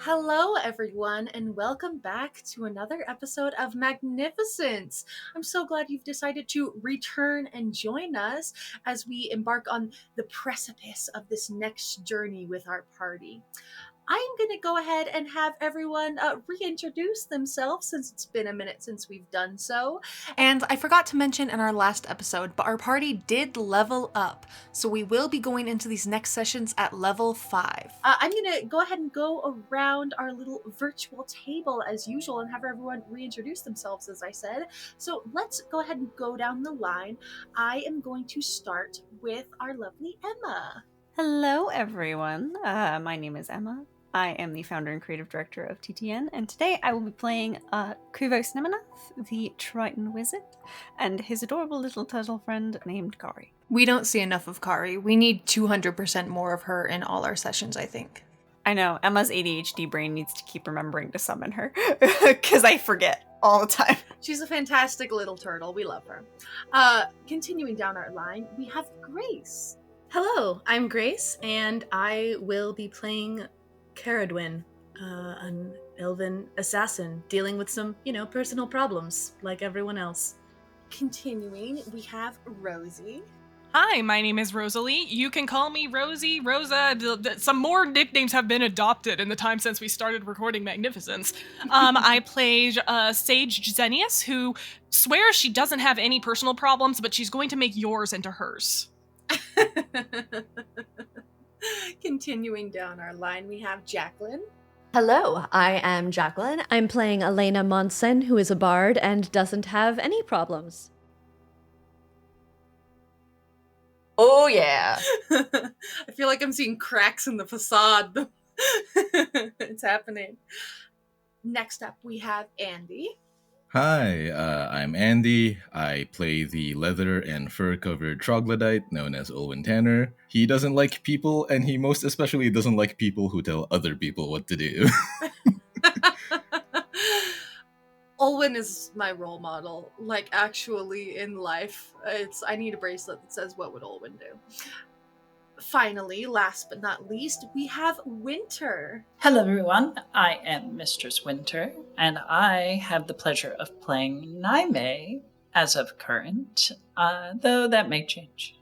Hello, everyone, and welcome back to another episode of Magnificence. I'm so glad you've decided to return and join us as we embark on the precipice of this next journey with our party. I'm going to go ahead and have everyone reintroduce themselves since it's been a minute since we've done so. And I forgot to mention in our last episode, but our party did level up. So we will be going into these next sessions at level 5. I'm going to go ahead and go around our little virtual table as usual and have everyone reintroduce themselves, as I said. So let's go ahead and go down the line. I am going to start with our lovely Emma. Hello, everyone. My name is Emma. I am the founder and creative director of TTN, and today I will be playing Kuvos Nemenath, the Triton Wizard, and his adorable little turtle friend named Kari. We don't see enough of Kari. We need 200% more of her in all our sessions, I think. I know, Emma's ADHD brain needs to keep remembering to summon her, because I forget all the time. She's a fantastic little turtle. We love her. Continuing down our line, we have Grace. Hello, I'm Grace, and I will be playing Caradwyn, an elven assassin dealing with some, personal problems like everyone else. Continuing, we have Rosie. Hi, my name is Rosalie. You can call me Rosie, Rosa. Some more nicknames have been adopted in the time since we started recording Magnificence. I play Sage Xenius, who swears she doesn't have any personal problems, but she's going to make yours into hers. Continuing down our line, we have Jacqueline. Hello, I am Jacqueline. I'm playing Elena Monson, who is a bard and doesn't have any problems. Oh, yeah. I feel like I'm seeing cracks in the facade. It's happening. Next up, we have Andy. Hi, I'm Andy. I play the leather and fur-covered troglodyte known as Olwen Tanner. He doesn't like people, and he most especially doesn't like people who tell other people what to do. Olwen is my role model, like actually in life. I need a bracelet that says what would Olwen do. Finally, last but not least, we have Winter. Hello everyone, I am Mistress Winter, and I have the pleasure of playing Naime as of current, though that may change.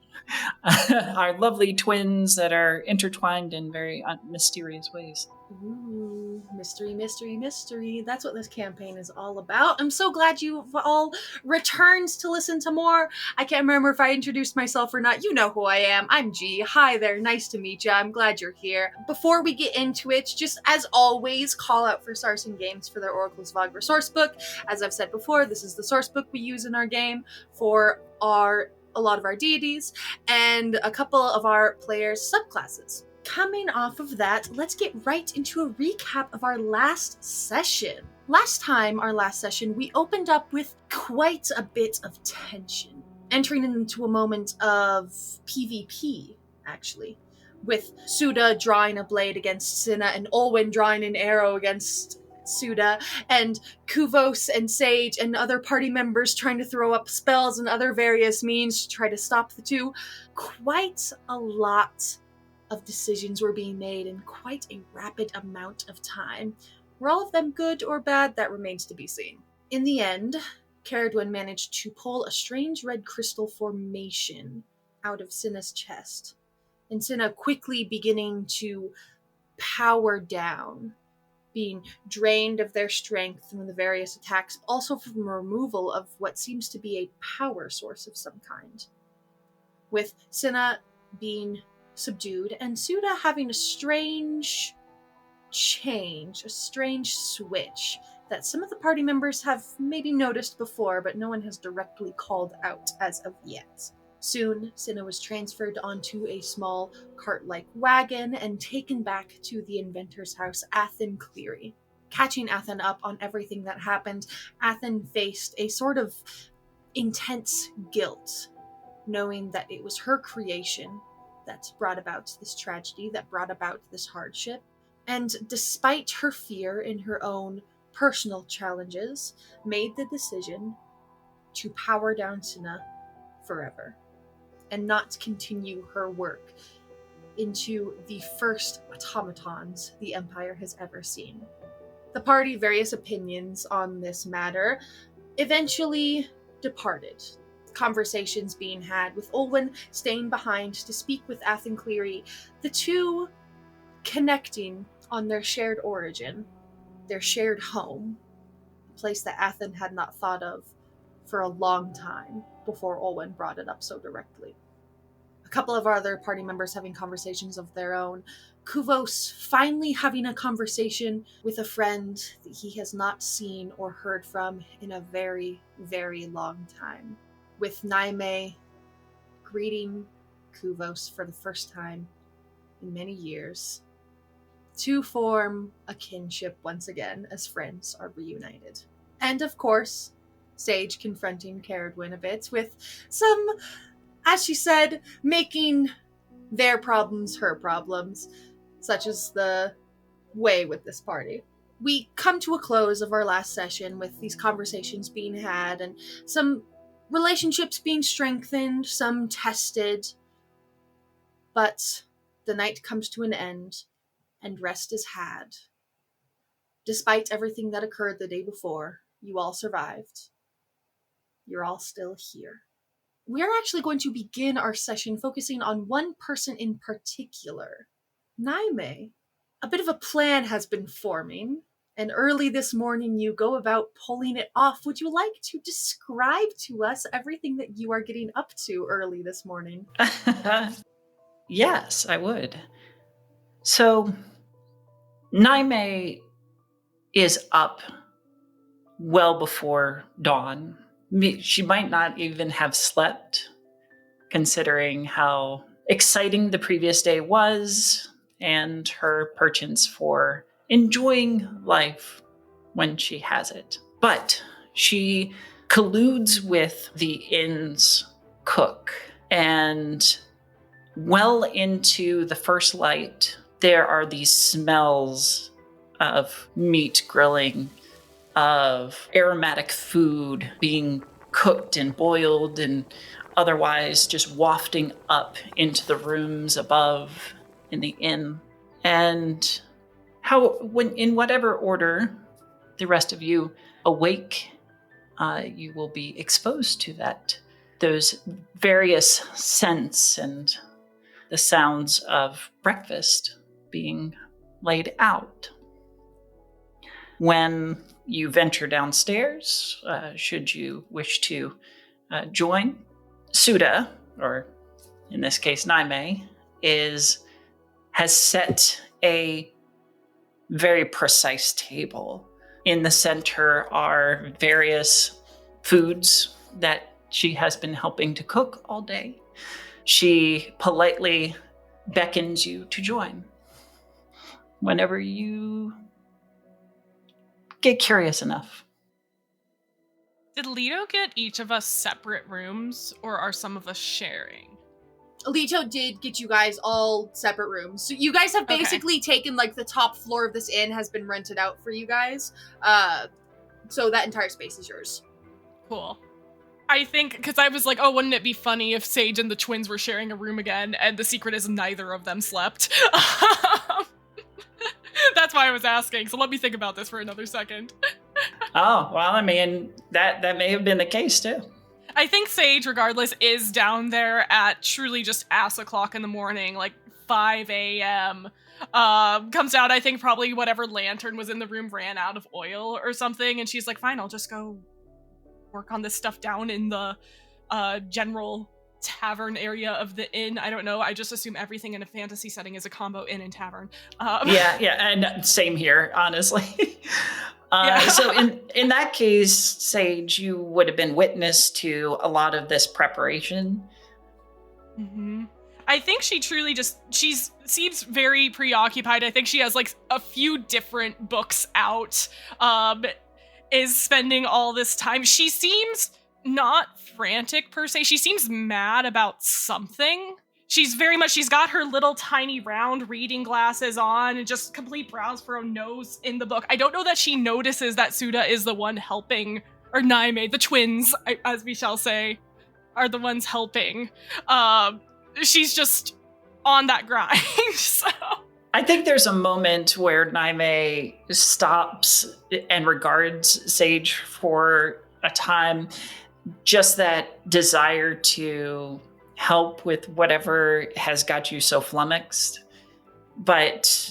Our lovely twins that are intertwined in very mysterious ways. Ooh, mystery, mystery, mystery. That's what this campaign is all about. I'm so glad you've all returned to listen to more. I can't remember if I introduced myself or not. You know who I am. I'm G. Hi there. Nice to meet you. I'm glad you're here. Before we get into it, just as always, call out for Sarsen Games for their Oracle's Vogler source book. As I've said before, this is the source book we use in our game for a lot of our deities and a couple of our players' subclasses. Coming off of that, let's get right into a recap of our last session. Last session, we opened up with quite a bit of tension, entering into a moment of PvP, actually, with Suda drawing a blade against Cinna and Olwen drawing an arrow against Suda, and Kuvos and Sage and other party members trying to throw up spells and other various means to try to stop the two. Quite a lot of decisions were being made in quite a rapid amount of time. Were all of them good or bad? That remains to be seen. In the end, Caradwyn managed to pull a strange red crystal formation out of Cinna's chest, and Cinna quickly beginning to power down, being drained of their strength from the various attacks, but also from the removal of what seems to be a power source of some kind. With Cinna being subdued, and Suda having a strange change, a strange switch that some of the party members have maybe noticed before, but no one has directly called out as of yet. Soon, Cinna was transferred onto a small cart-like wagon and taken back to the inventor's house, Athen Cleary. Catching Athen up on everything that happened, Athen faced a sort of intense guilt, knowing that it was her creation that brought about this tragedy, that brought about this hardship. And despite her fear in her own personal challenges, made the decision to power down Cinna forever and not continue her work into the first automatons the Empire has ever seen. The party, various opinions on this matter, eventually departed. Conversations being had, with Olwen staying behind to speak with Athen Cleary, the two connecting on their shared origin, their shared home, a place that Athen had not thought of for a long time before Olwen brought it up so directly. A couple of our other party members having conversations of their own. Kuvos finally having a conversation with a friend that he has not seen or heard from in a very, very long time. With Naime greeting Kuvos for the first time in many years, to form a kinship once again as friends are reunited. And of course, Sage confronting Caradwyn a bit with some, as she said, making their problems her problems, such as the way with this party. We come to a close of our last session with these conversations being had and some relationships being strengthened, some tested, but the night comes to an end and rest is had. Despite everything that occurred the day before, you all survived. You're all still here. We're actually going to begin our session focusing on one person in particular, Naime. A bit of a plan has been forming, and early this morning you go about pulling it off. Would you like to describe to us everything that you are getting up to early this morning? Yes, I would. So, Naime is up well before dawn. She might not even have slept, considering how exciting the previous day was and her penchant for enjoying life when she has it. But she colludes with the inn's cook, and well into the first light, there are these smells of meat grilling, of aromatic food being cooked and boiled and otherwise just wafting up into the rooms above in the inn. And when in whatever order the rest of you awake, you will be exposed to those various scents and the sounds of breakfast being laid out. When you venture downstairs, should you wish to join, Suda, or in this case Naime, has set a very precise table. In the center are various foods that she has been helping to cook all day. She politely beckons you to join whenever you get curious enough. Did Leto get each of us separate rooms, or are some of us sharing? Leto did get you guys all separate rooms. So you guys have basically taken, like, the top floor of this inn has been rented out for you guys. So that entire space is yours. Cool. I think, because I was like, oh, wouldn't it be funny if Sage and the twins were sharing a room again, and the secret is neither of them slept. That's why I was asking, so let me think about this for another second. Oh, well, I mean, that may have been the case, too. I think Sage, regardless, is down there at truly just ass o'clock in the morning, like 5 a.m. Comes out, I think probably whatever lantern was in the room ran out of oil or something, and she's like, fine, I'll just go work on this stuff down in the general tavern area of the inn. I don't know. I just assume everything in a fantasy setting is a combo inn and tavern. Yeah, and same here, honestly. So in that case, Sage, you would have been witness to a lot of this preparation. Mm-hmm. I think she truly seems very preoccupied. I think she has like a few different books out, is spending all this time. She seems not frantic per se. She seems mad about something. She's got her little tiny round reading glasses on and just complete brows furrow nose in the book. I don't know that she notices that Suda is the one helping, or Naime, the twins, as we shall say, are the ones helping. She's just on that grind. So I think there's a moment where Naime stops and regards Sage for a time, just that desire to help with whatever has got you so flummoxed, but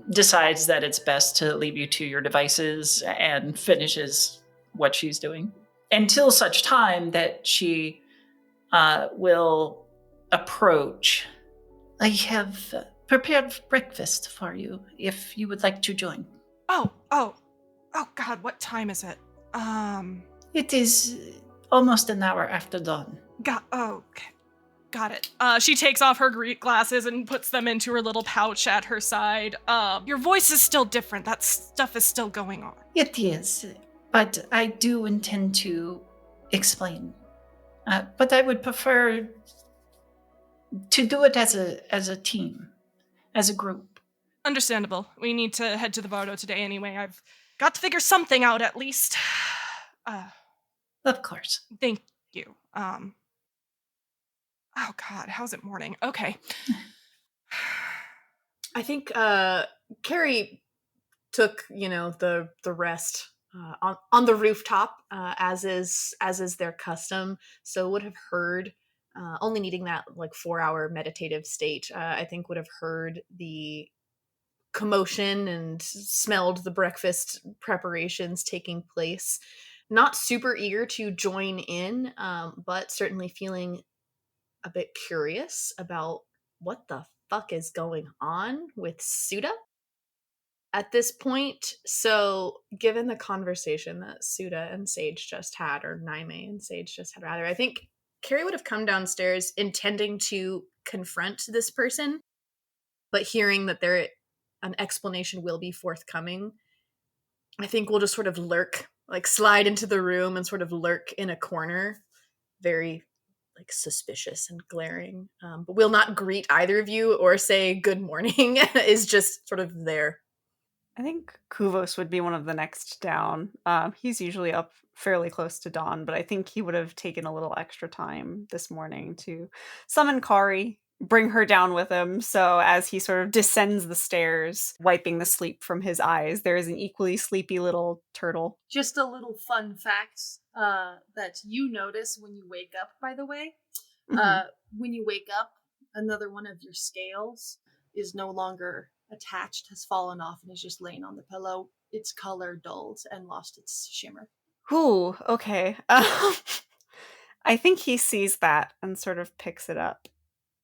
decides that it's best to leave you to your devices and finishes what she's doing until such time that she will approach. I have prepared breakfast for you if you would like to join. oh God, what time is it? It is almost an hour after dawn. Okay. Got it. She takes off her Greek glasses and puts them into her little pouch at her side. Your voice is still different. That stuff is still going on. It is, but I do intend to explain. But I would prefer to do it as a team, as a group. Understandable. We need to head to the Bardo today anyway. I've got to figure something out at least. Of course. Thank you. Oh God, how's it morning? Okay. I think Carrie took the rest on the rooftop as is their custom, so would have heard only needing that like 4-hour meditative state. I think would have heard the commotion and smelled the breakfast preparations taking place. Not super eager to join in, but certainly feeling a bit curious about what the fuck is going on with Suda at this point. So, given the conversation that Suda and Sage just had, or Naime and Sage just had, rather, I think Carrie would have come downstairs intending to confront this person, but hearing that an explanation will be forthcoming, I think we'll just sort of lurk, like slide into the room and sort of lurk in a corner, very like suspicious and glaring. But we'll not greet either of you or say good morning. Is just sort of there. I think Kuvos would be one of the next down. He's usually up fairly close to dawn, but I think he would have taken a little extra time this morning to summon Kari, bring her down with him. So as he sort of descends the stairs, wiping the sleep from his eyes, there is an equally sleepy little turtle. Just a little fun fact that you notice when you wake up, by the way. When you wake up, another one of your scales is no longer attached, has fallen off, and is just laying on the pillow. Its color dulled and lost its shimmer. Ooh, okay. I think he sees that and sort of picks it up,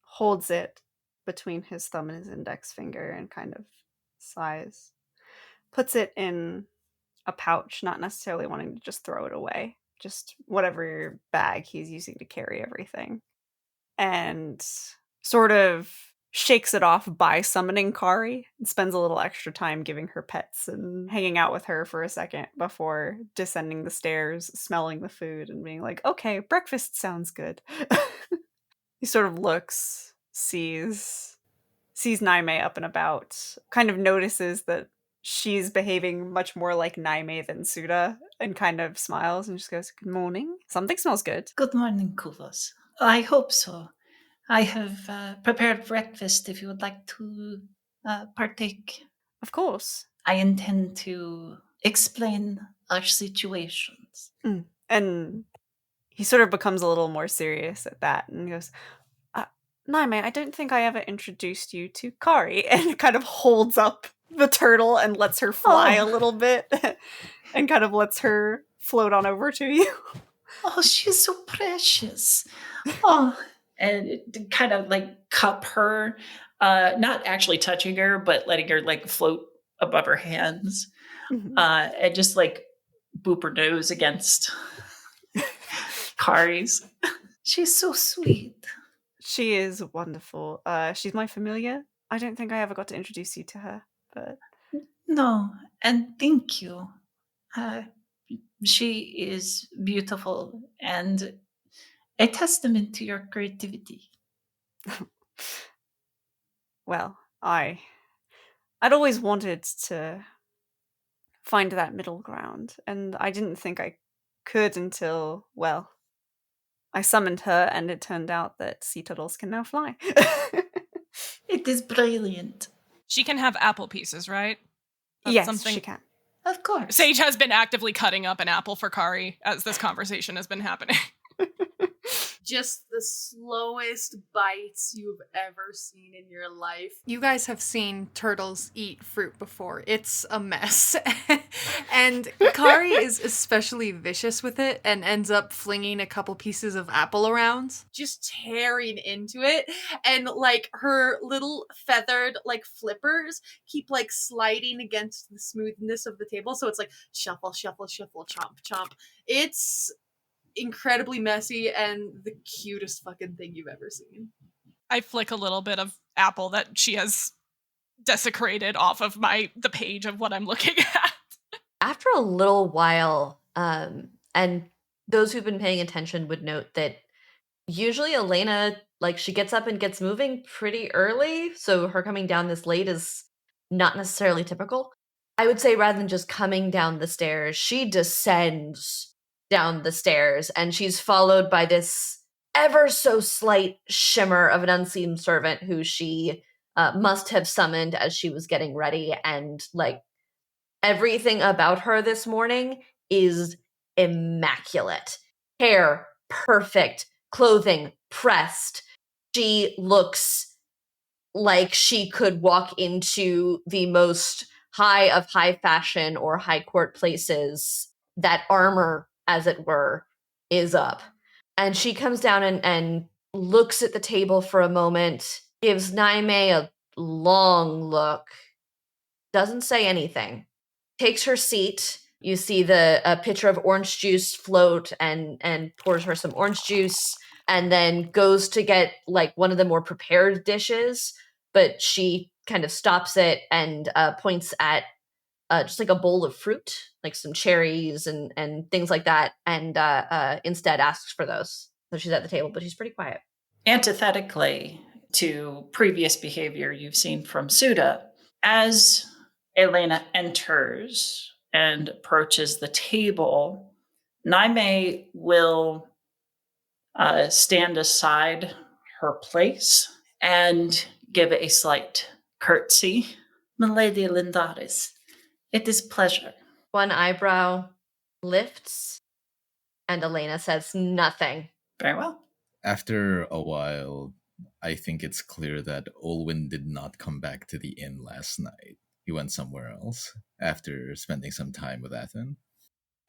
holds it between his thumb and his index finger, and kind of sighs. Puts it in a pouch, not necessarily wanting to just throw it away, just whatever bag he's using to carry everything. And sort of shakes it off by summoning Kari and spends a little extra time giving her pets and hanging out with her for a second before descending the stairs, smelling the food and being like, okay, breakfast sounds good. He sort of looks, sees Naime up and about, kind of notices that she's behaving much more like Naime than Suda, and kind of smiles and just goes, good morning. Something smells good. Good morning, Kuvos. I hope so. I have prepared breakfast if you would like to partake. Of course. I intend to explain our situations. And he sort of becomes a little more serious at that and goes, Naime, I don't think I ever introduced you to Kari. And kind of holds up the turtle and lets her fly a little bit and kind of lets her float on over to you. Oh, she's so precious. Oh, and it kind of like cup her, not actually touching her, but letting her like float above her hands, and just like boop her nose against Kari's. She's so sweet. She is wonderful. She's my familiar. I don't think I ever got to introduce you to her, but no, and thank you. She is beautiful and a testament to your creativity. Well, I'd always wanted to find that middle ground, and I didn't think I could until, well, I summoned her, and it turned out that sea turtles can now fly. It is brilliant. She can have apple pieces, right? That's yes, something. she can. Of course. Sage has been actively cutting up an apple for Kari as this conversation has been happening. Just the slowest bites you've ever seen in your life. You guys have seen turtles eat fruit before. It's a mess. And Kari is especially vicious with it and ends up flinging a couple pieces of apple around, just tearing into it. And like her little feathered like flippers keep like sliding against the smoothness of the table. So it's like shuffle, shuffle, shuffle, chomp, chomp. It's incredibly messy and the cutest fucking thing you've ever seen. I flick a little bit of apple that she has desecrated off of the page of what I'm looking at. After a little while, and those who've been paying attention would note that usually Elena, like, she gets up and gets moving pretty early, so her coming down this late is not necessarily typical. I would say rather than just coming down the stairs, she descends down the stairs, and she's followed by this ever so slight shimmer of an unseen servant who she must have summoned as she was getting ready, and like everything about her this morning is immaculate. Hair perfect, clothing pressed. She looks like she could walk into the most high of high fashion or high court places. That armor, as it were, is up. And she comes down and looks at the table for a moment, gives Naime a long look, doesn't say anything, takes her seat. You see the pitcher of orange juice float and pours her some orange juice, and then goes to get like one of the more prepared dishes, but she kind of stops it and points at just like a bowl of fruit, like some cherries and things like that, and instead asks for those. So she's at the table, but she's pretty quiet. Antithetically to previous behavior you've seen from Suda, as Elena enters and approaches the table, Naime will stand aside her place and give a slight curtsy. Milady Lindaris, it is pleasure. One eyebrow lifts, and Elena says nothing. Very well. After a while, I think it's clear that Olwyn did not come back to the inn last night. He went somewhere else after spending some time with Athen.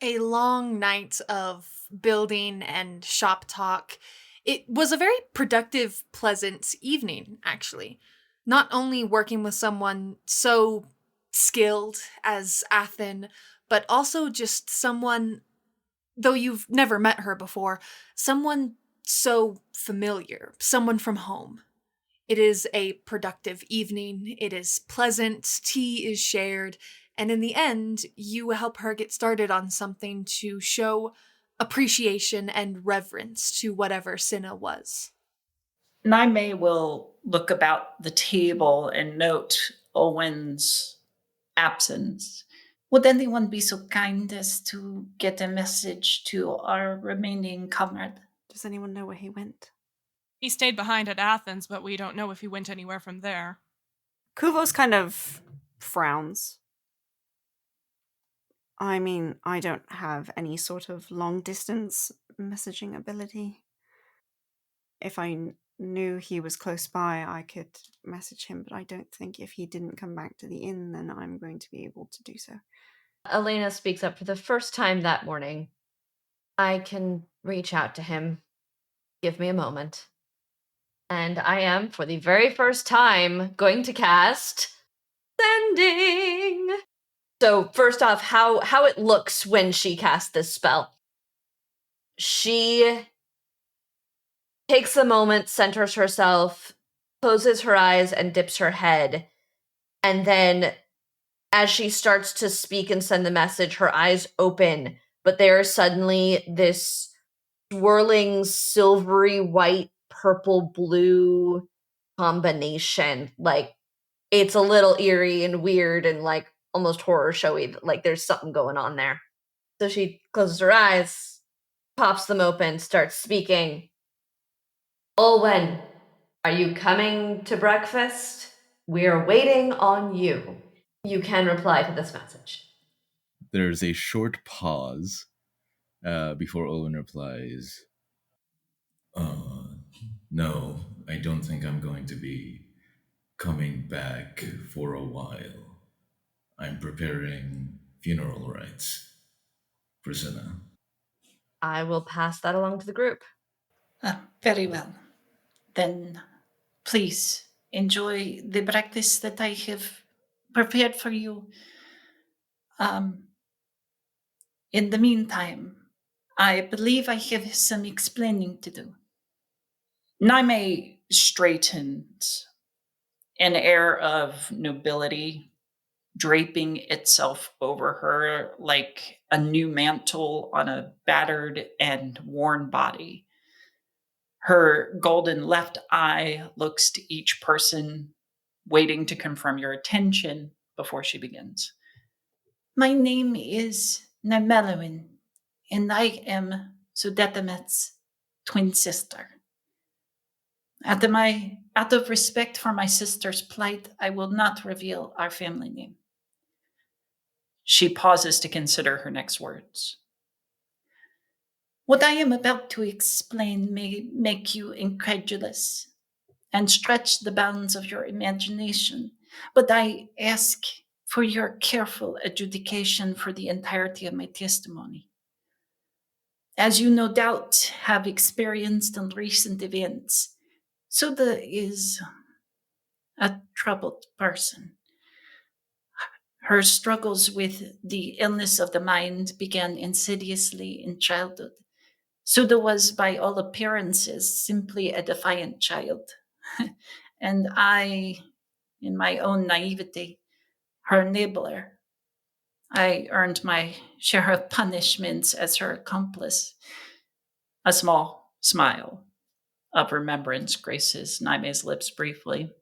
A long night of building and shop talk. It was a very productive, pleasant evening, actually. Not only working with someone so skilled as Athen, but also just someone, though you've never met her before, someone so familiar, someone from home. It is a productive evening. It is pleasant. Tea is shared. And in the end, you help her get started on something to show appreciation and reverence to whatever Cinna was. Naime will look about the table and note Owen's absence. Would anyone be so kind as to get a message to our remaining comrade? Does anyone know where he went? He stayed behind at Athens, but we don't know if he went anywhere from there. Kuvos kind of frowns. I mean, I don't have any sort of long distance messaging ability. If I knew he was close by, I could message him, but I don't think if he didn't come back to the inn, then I'm going to be able to do so. Elena speaks up for the first time that morning. I can reach out to him. Give me a moment. And I am, for the very first time, going to cast Sending. So first off, how it looks when she casts this spell. She takes a moment, centers herself, closes her eyes, and dips her head. And then as she starts to speak and send the message, her eyes open, but there is suddenly this swirling silvery white, purple, blue combination. Like, it's a little eerie and weird and like almost horror showy. Like there's something going on there. So she closes her eyes, pops them open, starts speaking. Olwen, Are you coming to breakfast? We're waiting on you. You can reply to this message. There's a short pause before Owen replies. No, I don't think I'm going to be coming back for a while. I'm preparing funeral rites for Senna. I will pass that along to the group. Very well. Then please enjoy the breakfast that I have prepared for you. Um, in the meantime, I believe I have some explaining to do. Naime straightened, an air of nobility draping itself over her like a new mantle on a battered and worn body. Her golden left eye looks to each person, waiting to confirm your attention before she begins. My name is Nemelowin, and I am Sudetamet's twin sister. Out of respect for my sister's plight, I will not reveal our family name. She pauses to consider her next words. What I am about to explain may make you incredulous and stretch the bounds of your imagination, but I ask for your careful adjudication for the entirety of my testimony. As you no doubt have experienced in recent events, Suda is a troubled person. Her struggles with the illness of the mind began insidiously in childhood. Suda was, by all appearances, simply a defiant child. And I, in my own naivety, her enabler, I earned my share of punishments as her accomplice. A small smile of remembrance graces Naime's lips briefly.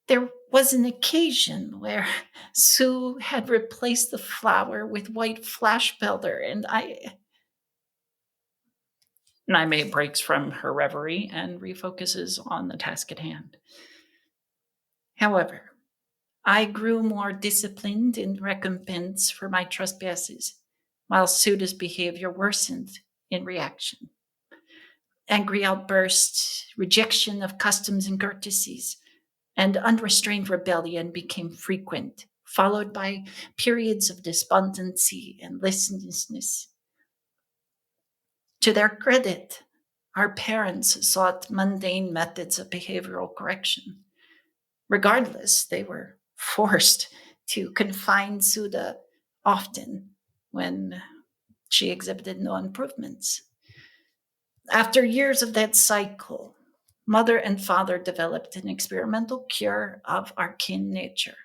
There was an occasion where Sue had replaced the flour with white flash powder, and Naime breaks from her reverie and refocuses on the task at hand. However, I grew more disciplined in recompense for my trespasses, while Suda's behavior worsened in reaction. Angry outbursts, rejection of customs and courtesies, and unrestrained rebellion became frequent, followed by periods of despondency and listlessness. To their credit, our parents sought mundane methods of behavioral correction. Regardless, they were forced to confine Suda often when she exhibited no improvements. After years of that cycle, mother and father developed an experimental cure of arcane nature,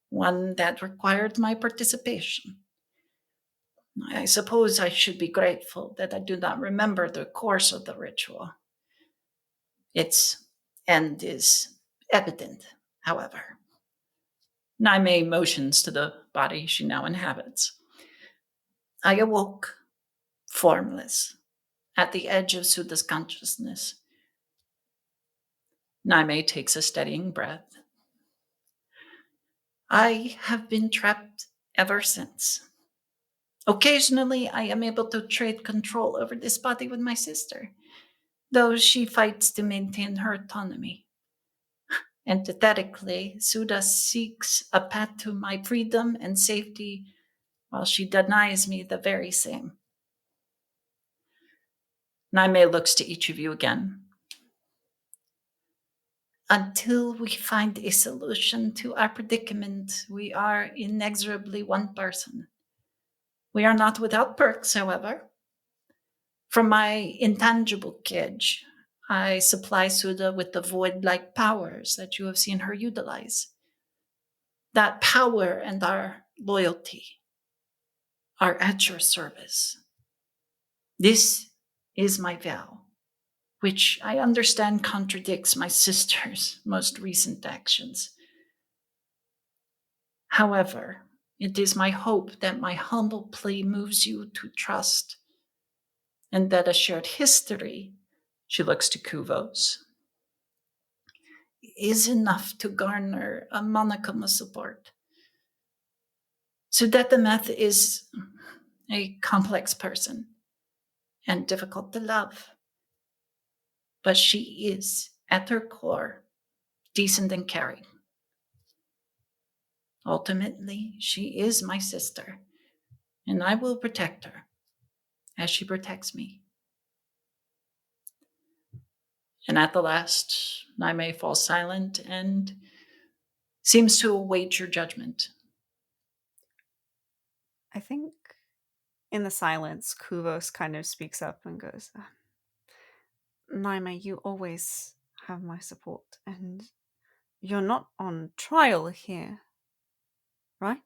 one that required my participation. I suppose I should be grateful that I do not remember the course of the ritual. Its end is evident, however. Naime motions to the body she now inhabits. I awoke, formless, at the edge of Suda's consciousness. Naime takes a steadying breath. I have been trapped ever since. Occasionally, I am able to trade control over this body with my sister, though she fights to maintain her autonomy. Antithetically, Suda seeks a path to my freedom and safety while she denies me the very same. Naime looks to each of you again. Until we find a solution to our predicament, we are inexorably one person. We are not without perks, however. From my intangible cage, I supply Suda with the void-like powers that you have seen her utilize. That power and our loyalty are at your service. This is my vow, which I understand contradicts my sister's most recent actions. However, it is my hope that my humble plea moves you to trust, and that a shared history, she looks to Kuvos, is enough to garner a monicum of support. Sudethameth is a complex person and difficult to love, but she is, at her core, decent and caring. Ultimately, she is my sister, and I will protect her as she protects me. And at the last, Naime falls silent and seems to await your judgment. I think in the silence, Kuvos kind of speaks up and goes, Naima, you always have my support, and you're not on trial here, right?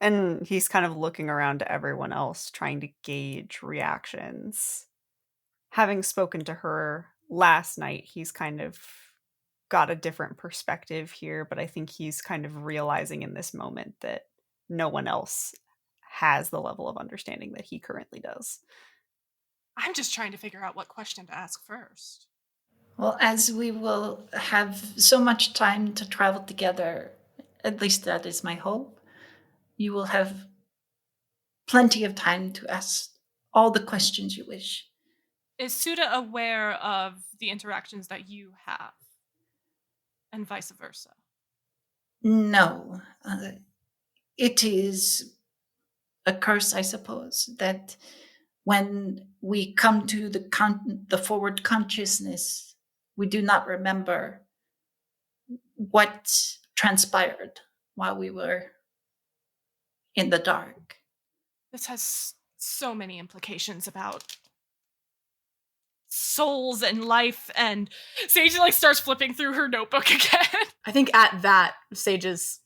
And he's kind of looking around to everyone else, trying to gauge reactions. Having spoken to her last night, he's kind of got a different perspective here, but I think he's kind of realizing in this moment that no one else has the level of understanding that he currently does. I'm just trying to figure out what question to ask first. Well, as we will have so much time to travel together, at least that is my hope, you will have plenty of time to ask all the questions you wish. Is Suda aware of the interactions that you have? And vice versa? No, it is a curse, I suppose, that when we come to the forward consciousness, we do not remember what transpired while we were in the dark. This has so many implications about souls and life, and Sage like starts flipping through her notebook again. I think at that, Sage's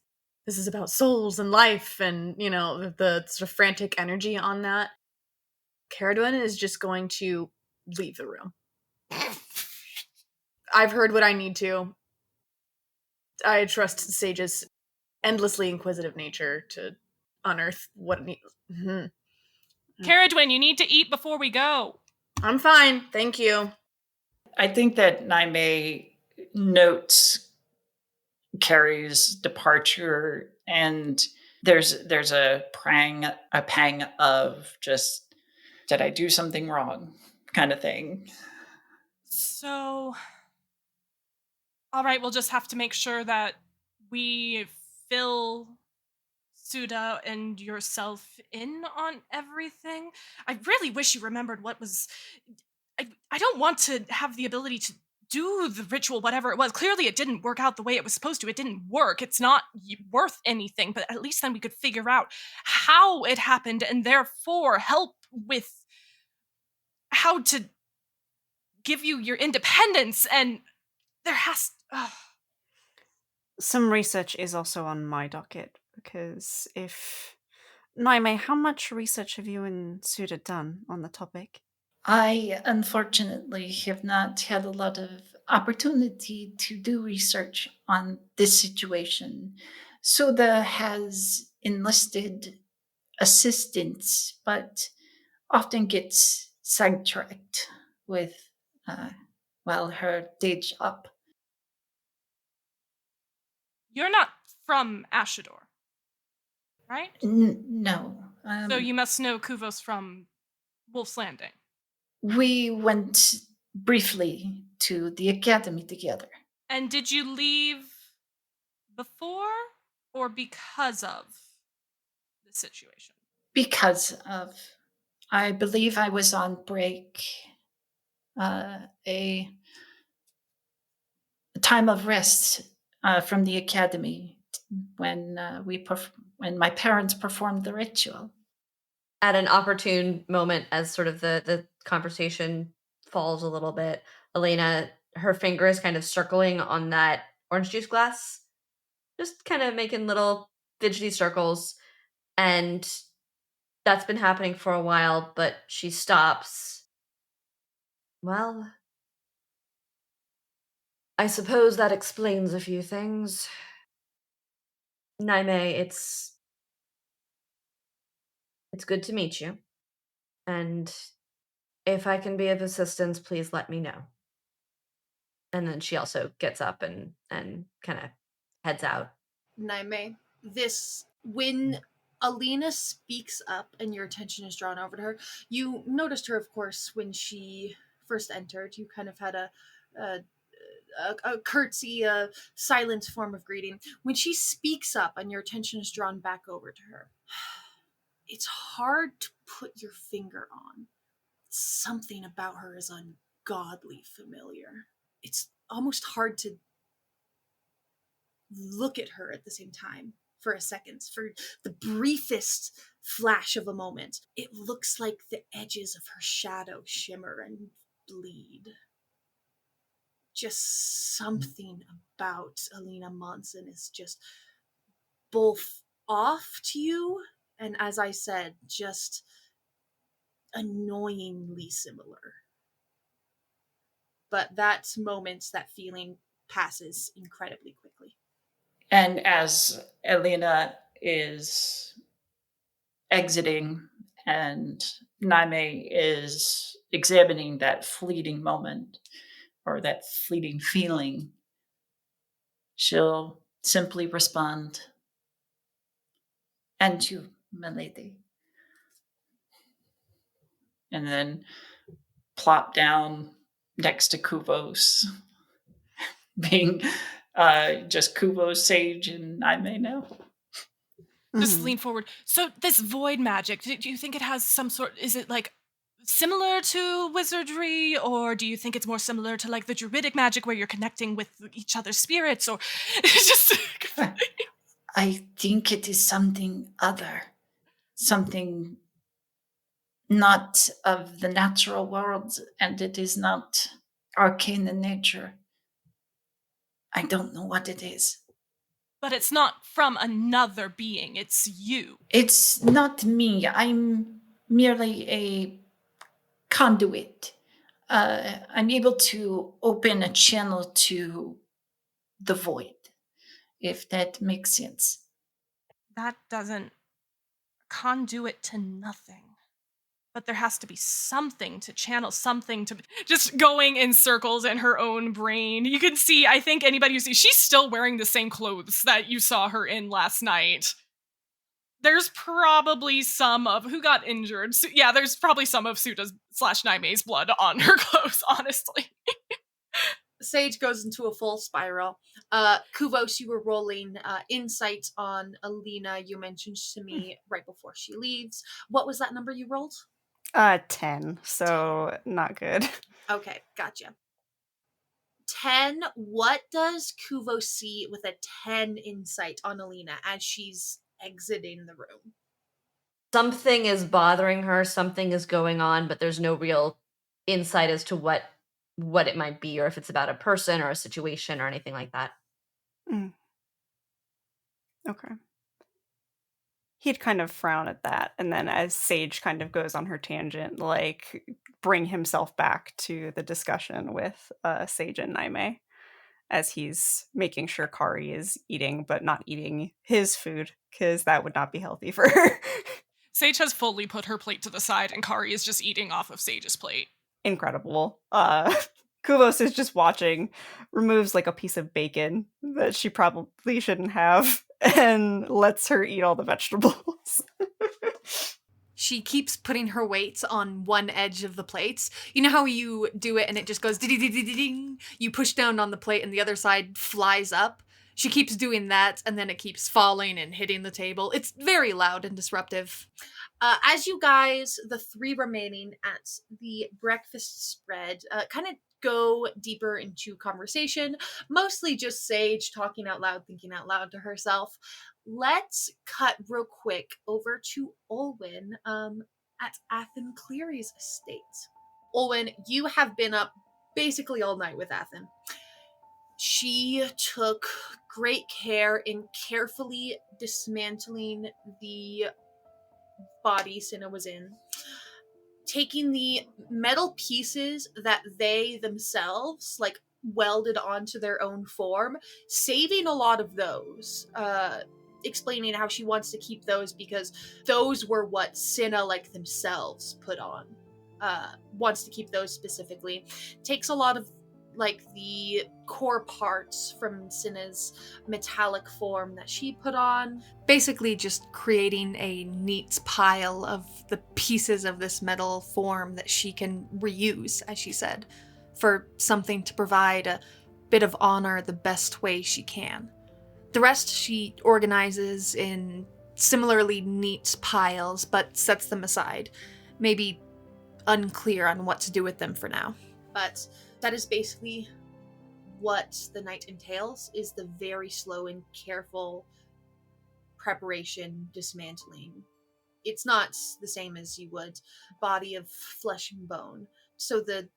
this is about souls and life and, the sort of frantic energy on that. Caradwin is just going to leave the room. I've heard what I need to. I trust Sage's endlessly inquisitive nature to unearth what it needs. Caradwin, you need to eat before we go. I'm fine, thank you. I think that Naime notes Carrie's departure, and there's a pang of just, did I do something wrong, kind of thing. So, all right, we'll just have to make sure that we fill Suda and yourself in on everything. I really wish you remembered what was. I don't want to have the ability to do the ritual, whatever it was. Clearly, it didn't work out the way it was supposed to. It didn't work. It's not worth anything, but at least then we could figure out how it happened and therefore help with how to give you your independence. And there has. Some research is also on my docket, because if... Naime, how much research have you and Suda done on the topic? I unfortunately have not had a lot of opportunity to do research on this situation. Suda has enlisted assistance, but often gets sidetracked with, her day job. You're not from Ashador, right? No. So you must know Kuvos from Wolf's Landing. We went briefly to the academy together. And did you leave before or because of the situation? Because of, I believe I was on break, a time of rest from the academy when when my parents performed the ritual. At an opportune moment, as sort of the conversation falls a little bit, Elena, her finger is kind of circling on that orange juice glass, just kind of making little fidgety circles, and that's been happening for a while, but she stops. Well, I suppose that explains a few things. Naime, it's good to meet you. And if I can be of assistance, please let me know. And then she also gets up and kind of heads out. Naime, when Alina speaks up and your attention is drawn over to her, you noticed her, of course, when she first entered. You kind of had a curtsy, a silent form of greeting. When she speaks up and your attention is drawn back over to her, it's hard to put your finger on. Something about her is ungodly familiar. It's almost hard to look at her at the same time for a second, for the briefest flash of a moment. It looks like the edges of her shadow shimmer and bleed. Just something about Alina Monson is just both off to you and, as I said, just annoyingly similar. But that moment, that feeling passes incredibly quickly. And as Elena is exiting and Naime is examining that fleeting moment or that fleeting feeling, she'll simply respond, "And you, milady." And then plop down next to Kuvos, being just Kuvos, Sage, and Naime now. Just lean forward. So this void magic, do you think it has some sort, is it like similar to wizardry, or do you think it's more similar to like the druidic magic where you're connecting with each other's spirits, or it's just I think it is something other, something not of the natural world, and it is not arcane in nature. I don't know what it is. but it's not from another being, it's you. It's not me. I'm merely a conduit. I'm able to open a channel to the void, if that makes sense. That doesn't conduit to nothing. But there has to be something to channel, something to just going in circles in her own brain. You can see, I think anybody who sees, she's still wearing the same clothes that you saw her in last night. There's probably some of who got injured. So, yeah, there's probably some of Suta's / Naime's blood on her clothes, honestly. Sage goes into a full spiral. Kuvos, you were rolling insight on Alina. You mentioned to me right before she leaves. What was that number you rolled? 10, so not good. Okay, gotcha. 10, what does Kuvos see with a 10 insight on Alina as she's exiting the room? Something is bothering her, something is going on, but there's no real insight as to what it might be, or if it's about a person or a situation or anything like that. Okay. He'd kind of frown at that, and then as Sage kind of goes on her tangent, like bring himself back to the discussion with Sage and Naime, as he's making sure Kari is eating, but not eating his food, because that would not be healthy for her. Sage has fully put her plate to the side, and Kari is just eating off of Sage's plate. Incredible. Kuvos is just watching, removes like a piece of bacon that she probably shouldn't have, and lets her eat all the vegetables. She keeps putting her weight on one edge of the plates. You know how you do it and it just goes ding. You push down on the plate and the other side flies up? She keeps doing that and then it keeps falling and hitting the table. It's very loud and disruptive. As you guys, the three remaining at the breakfast spread, kind of go deeper into conversation, mostly just Sage talking out loud, thinking out loud to herself. Let's cut real quick over to Olwen at Athen Cleary's estate. Olwen, you have been up basically all night with Athen. She took great care in carefully dismantling the body Cinna was in, taking the metal pieces that they themselves like welded onto their own form, saving a lot of those, explaining how she wants to keep those because those were what Cinna like themselves put on. Wants to keep those specifically. Takes a lot of like the core parts from Cinna's metallic form that she put on. Basically just creating a neat pile of the pieces of this metal form that she can reuse, as she said, for something to provide a bit of honor the best way she can. The rest she organizes in similarly neat piles, but sets them aside. Maybe unclear on what to do with them for now. But that is basically what the night entails, is the very slow and careful preparation, dismantling. It's not the same as you would body of flesh and bone, so the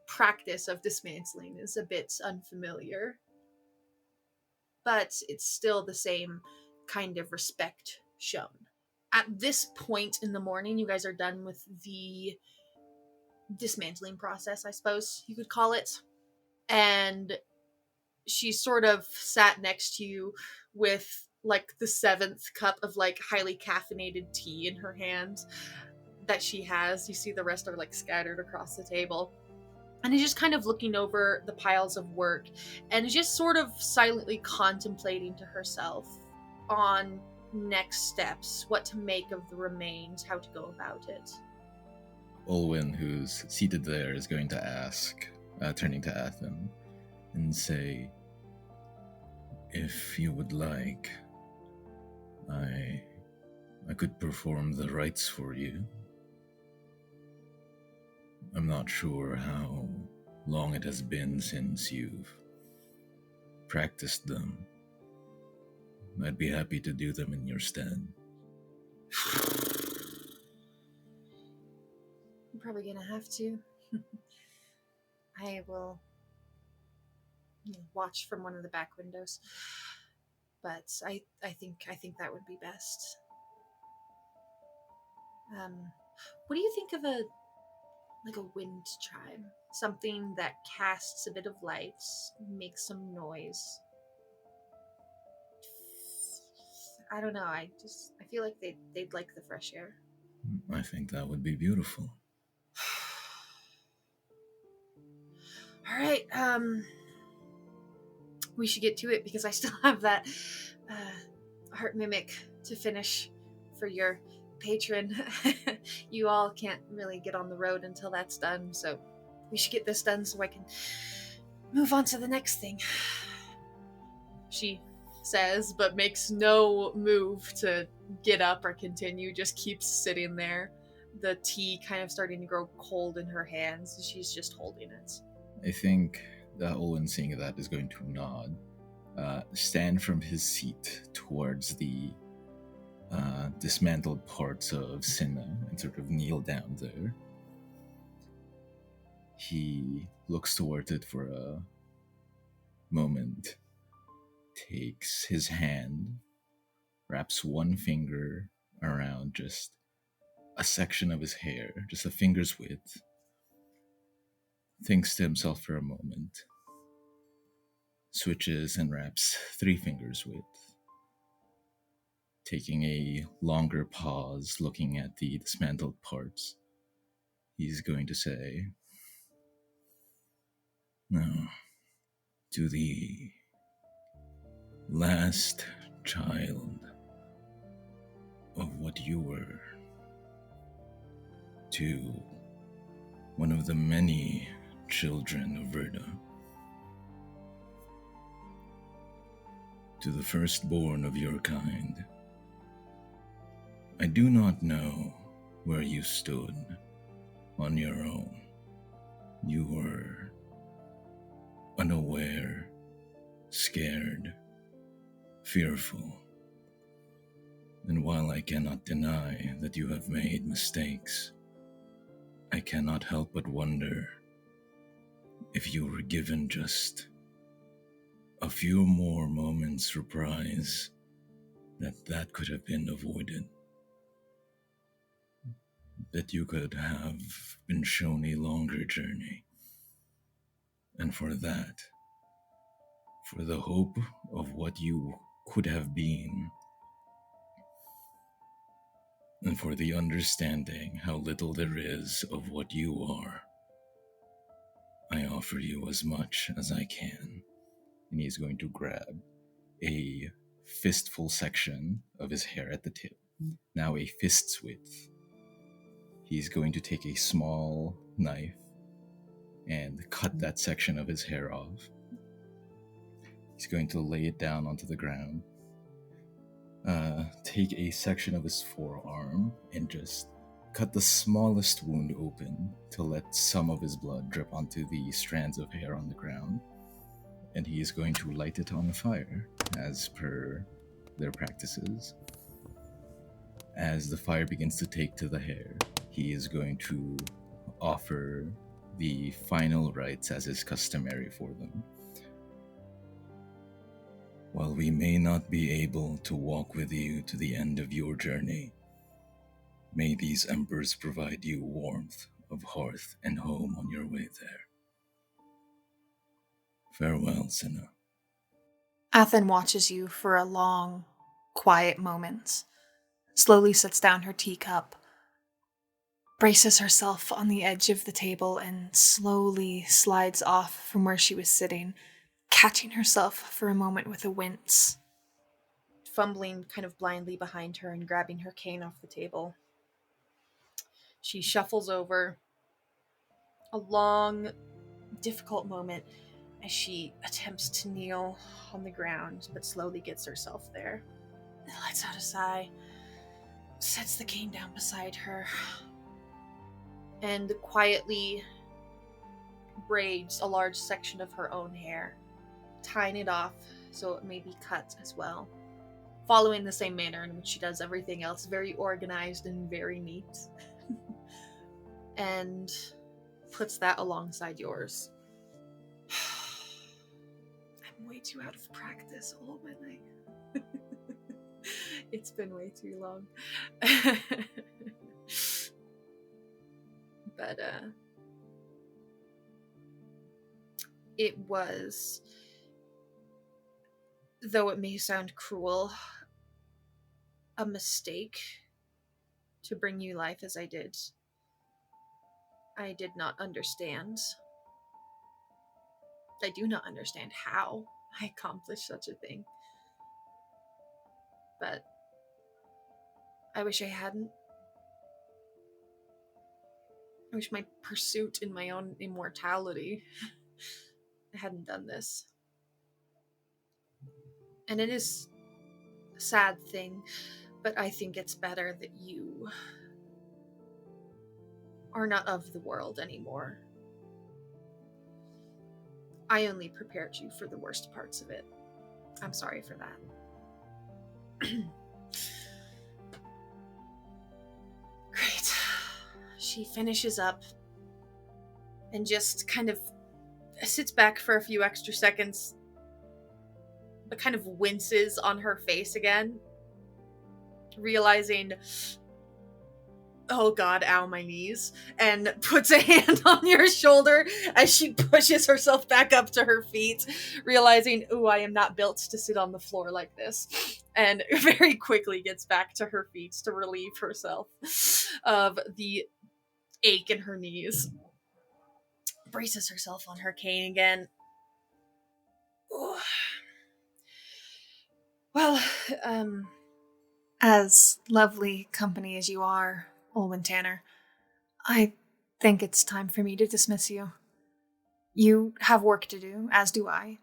practice of dismantling is a bit unfamiliar, but it's still the same kind of respect shown. At this point in the morning, you guys are done with the dismantling process, I suppose you could call it. And she sort of sat next to you with like the 7th cup of like highly caffeinated tea in her hand that she has. You see the rest are like scattered across the table. And is just kind of looking over the piles of work and is just sort of silently contemplating to herself on next steps, what to make of the remains, how to go about it. Olwen, who's seated there, is going to ask, turning to Athen, and say, "If you would like, I could perform the rites for you. I'm not sure how long it has been since you've practiced them. I'd be happy to do them in your stead." I'm probably gonna have to. I will watch from one of the back windows. But I think that would be best. What do you think of a wind chime? Something that casts a bit of light, makes some noise. I don't know. I feel like they'd like the fresh air. I think that would be beautiful. All right. We should get to it because I still have that heart mimic to finish for your patron. You all can't really get on the road until that's done, so we should get this done so I can move on to the next thing. She says, but makes no move to get up or continue, just keeps sitting there. The tea kind of starting to grow cold in her hands. She's just holding it. I think that Olwen, seeing that, is going to nod, stand from his seat towards the dismantled parts of Cinna and sort of kneel down there. He looks towards it for a moment, takes his hand, wraps one finger around just a section of his hair, just a finger's width, thinks to himself for a moment, switches and wraps 3 fingers width, taking a longer pause, looking at the dismantled parts. He's going to say, "Now, to the last child of what you were, to one of the many children of Verda, to the firstborn of your kind, I do not know where you stood on your own. You were unaware, scared, fearful. And while I cannot deny that you have made mistakes, I cannot help but wonder if you were given just a few more moments' reprise, that could have been avoided. That you could have been shown a longer journey. And for that, for the hope of what you could have been, and for the understanding how little there is of what you are, I offer you as much as I can. And he's going to grab a fistful section of his hair at the tip, now a fist's width. He's going to take a small knife and cut that section of his hair off. He's going to lay it down onto the ground, take a section of his forearm and just cut the smallest wound open to let some of his blood drip onto the strands of hair on the ground. And he is going to light it on fire, as per their practices. As the fire begins to take to the hair, he is going to offer the final rites as is customary for them. While we may not be able to walk with you to the end of your journey, may these embers provide you warmth of hearth and home on your way there. Farewell, Senna. Athen watches you for a long, quiet moment, slowly sets down her teacup, braces herself on the edge of the table, and slowly slides off from where she was sitting, catching herself for a moment with a wince, fumbling kind of blindly behind her and grabbing her cane off the table. She shuffles over, a long, difficult moment as she attempts to kneel on the ground, but slowly gets herself there. Lets out a sigh, sets the cane down beside her, and quietly braids a large section of her own hair, tying it off so it may be cut as well, following the same manner in which she does everything else, very organized and very neat. And puts that alongside yours. I'm way too out of practice, Olwen. It's been way too long. But it was, though it may sound cruel, a mistake to bring you life as I did. I did not understand. I do not understand how I accomplished such a thing. But I wish I hadn't. I wish my pursuit in my own immortality I hadn't done this. And it is a sad thing, but I think it's better that you are not of the world anymore. I only prepared you for the worst parts of it. I'm sorry for that. Great. She finishes up and just kind of sits back for a few extra seconds, but kind of winces on her face again, realizing, oh god, ow, my knees, and puts a hand on your shoulder as she pushes herself back up to her feet, realizing, ooh, I am not built to sit on the floor like this, and very quickly gets back to her feet to relieve herself of the ache in her knees. Braces herself on her cane again. Ooh. Well, as lovely company as you are, Olwen Tanner, I think it's time for me to dismiss you. You have work to do, as do I.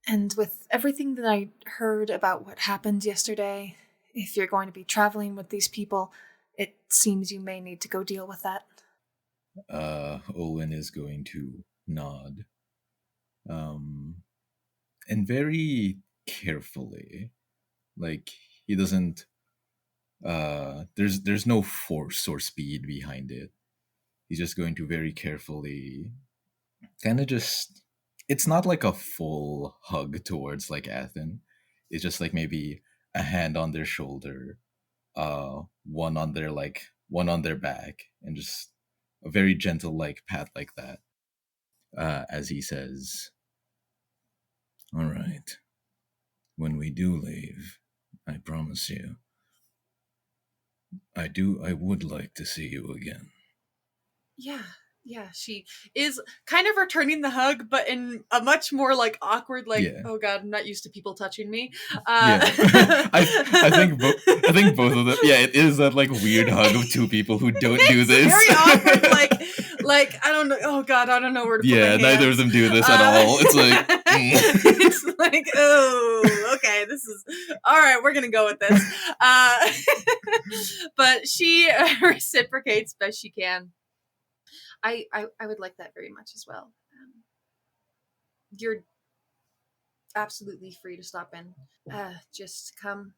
And with everything that I heard about what happened yesterday, if you're going to be traveling with these people, it seems you may need to go deal with that. Olwen is going to nod. And very carefully. Like, he doesn't there's no force or speed behind it. He's just going to very carefully kind of just, it's not like a full hug towards like Athen. It's just like maybe a hand on their shoulder, one on their back, and just a very gentle like pat like that. As he says, "All right, when we do leave, I promise you, I would like to see you again." Yeah, Yeah, she is kind of returning the hug, but in a much more like awkward, like, Yeah. oh god, I'm not used to people touching me. Yeah, I think both of them. Yeah, it is that like weird hug of two people who don't do It's this. very awkward, like I don't know. Oh god, I don't know where to put my Yeah, hands. neither of them do this at all. It's like, it's like, oh, okay, this is all right. We're gonna go with this. But she reciprocates best she can. I would like that very much as well. You're absolutely free to stop in. Just come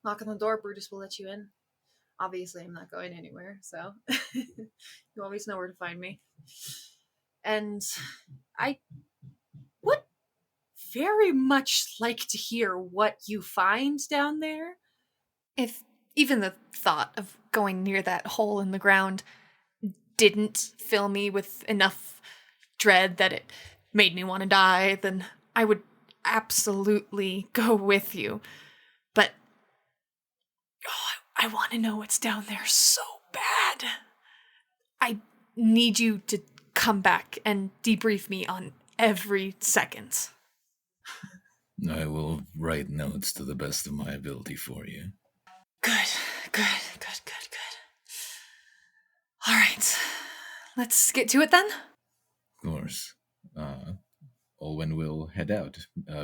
knock on the door. Brutus will let you in. Obviously, I'm not going anywhere, so you always know where to find me. And I would very much like to hear what you find down there. If even the thought of going near that hole in the ground didn't fill me with enough dread that it made me want to die, then I would absolutely go with you. But I want to know what's down there so bad. I need you to come back and debrief me on every second. I will write notes to the best of my ability for you. Good. All right. Let's get to it then. Of course. Olwen will head out,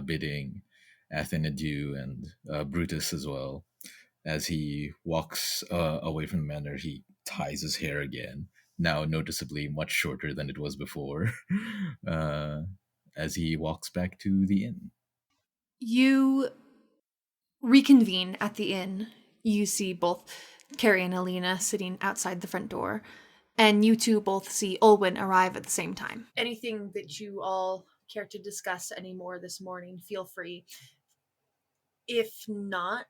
bidding Athen adieu and Brutus as well. As he walks away from the manor, he ties his hair again, now noticeably much shorter than it was before, as he walks back to the inn. You reconvene at the inn. You see both Carrie and Alina sitting outside the front door, and you two both see Olwen arrive at the same time. Anything that you all care to discuss anymore this morning, feel free. If not,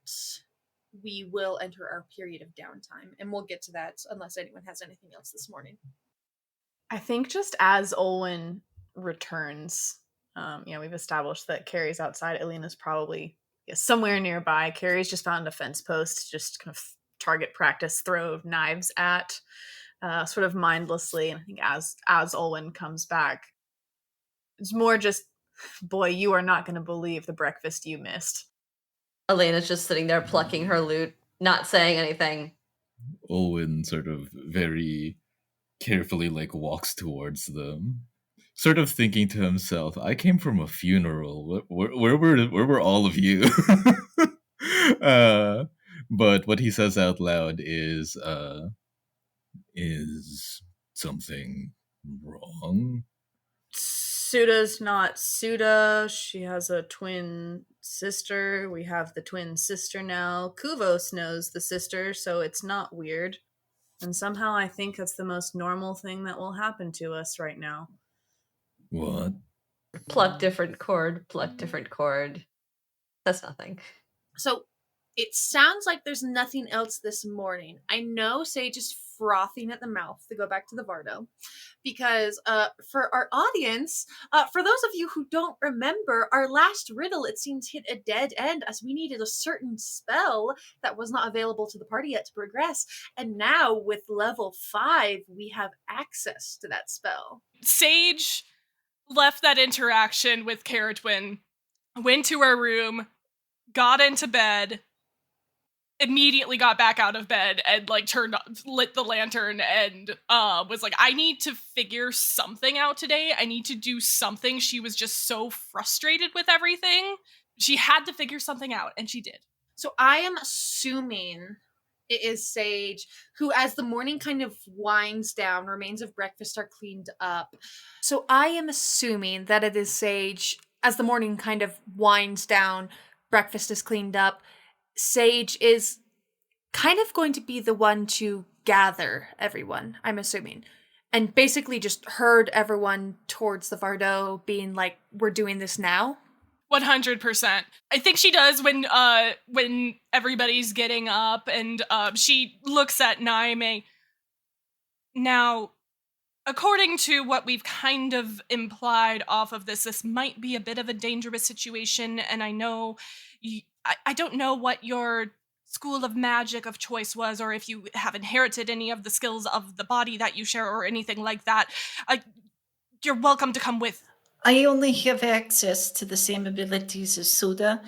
we will enter our period of downtime, and we'll get to that unless anyone has anything else this morning. I think just as Olwen returns, we've established that Carrie's outside. Alina's probably somewhere nearby. Carrie's just found a fence post, just kind of target practice, throw knives at, sort of mindlessly. And I think as Olwen comes back, it's more just, boy, you are not going to believe the breakfast you missed. Elena's just sitting there plucking her loot, not saying anything. Olwen sort of very carefully walks towards them, sort of thinking to himself, I came from a funeral. Where were all of you? But what he says out loud is something wrong? Suda's not Suda. She has a twin sister. We have the twin sister now. Kuvos knows the sister, so it's not weird. And somehow I think that's the most normal thing that will happen to us right now. What? Pluck different cord. That's nothing. So it sounds like there's nothing else this morning. I know Sage is frothing at the mouth to go back to the Vardo, because for our audience, for those of you who don't remember, our last riddle, it seems, hit a dead end as we needed a certain spell that was not available to the party yet to progress. And now with level 5, we have access to that spell. Sage left that interaction with Caratwin, went to her room, got into bed, immediately got back out of bed and lit the lantern and was like, I need to figure something out today. I need to do something. She was just so frustrated with everything. She had to figure something out, and she did. So I am assuming it is Sage who, as the morning kind of winds down, remains of breakfast are cleaned up. So I am assuming that it is Sage, as the morning kind of winds down, breakfast is cleaned up, Sage is kind of going to be the one to gather everyone, I'm assuming. And basically just herd everyone towards the Vardo, being like, we're doing this now. 100%. I think she does when everybody's getting up, and she looks at Naime. Now, according to what we've kind of implied off of this might be a bit of a dangerous situation, and I know I don't know what your school of magic of choice was, or if you have inherited any of the skills of the body that you share or anything like that, you're welcome to come with. I only have access to the same abilities as Suda.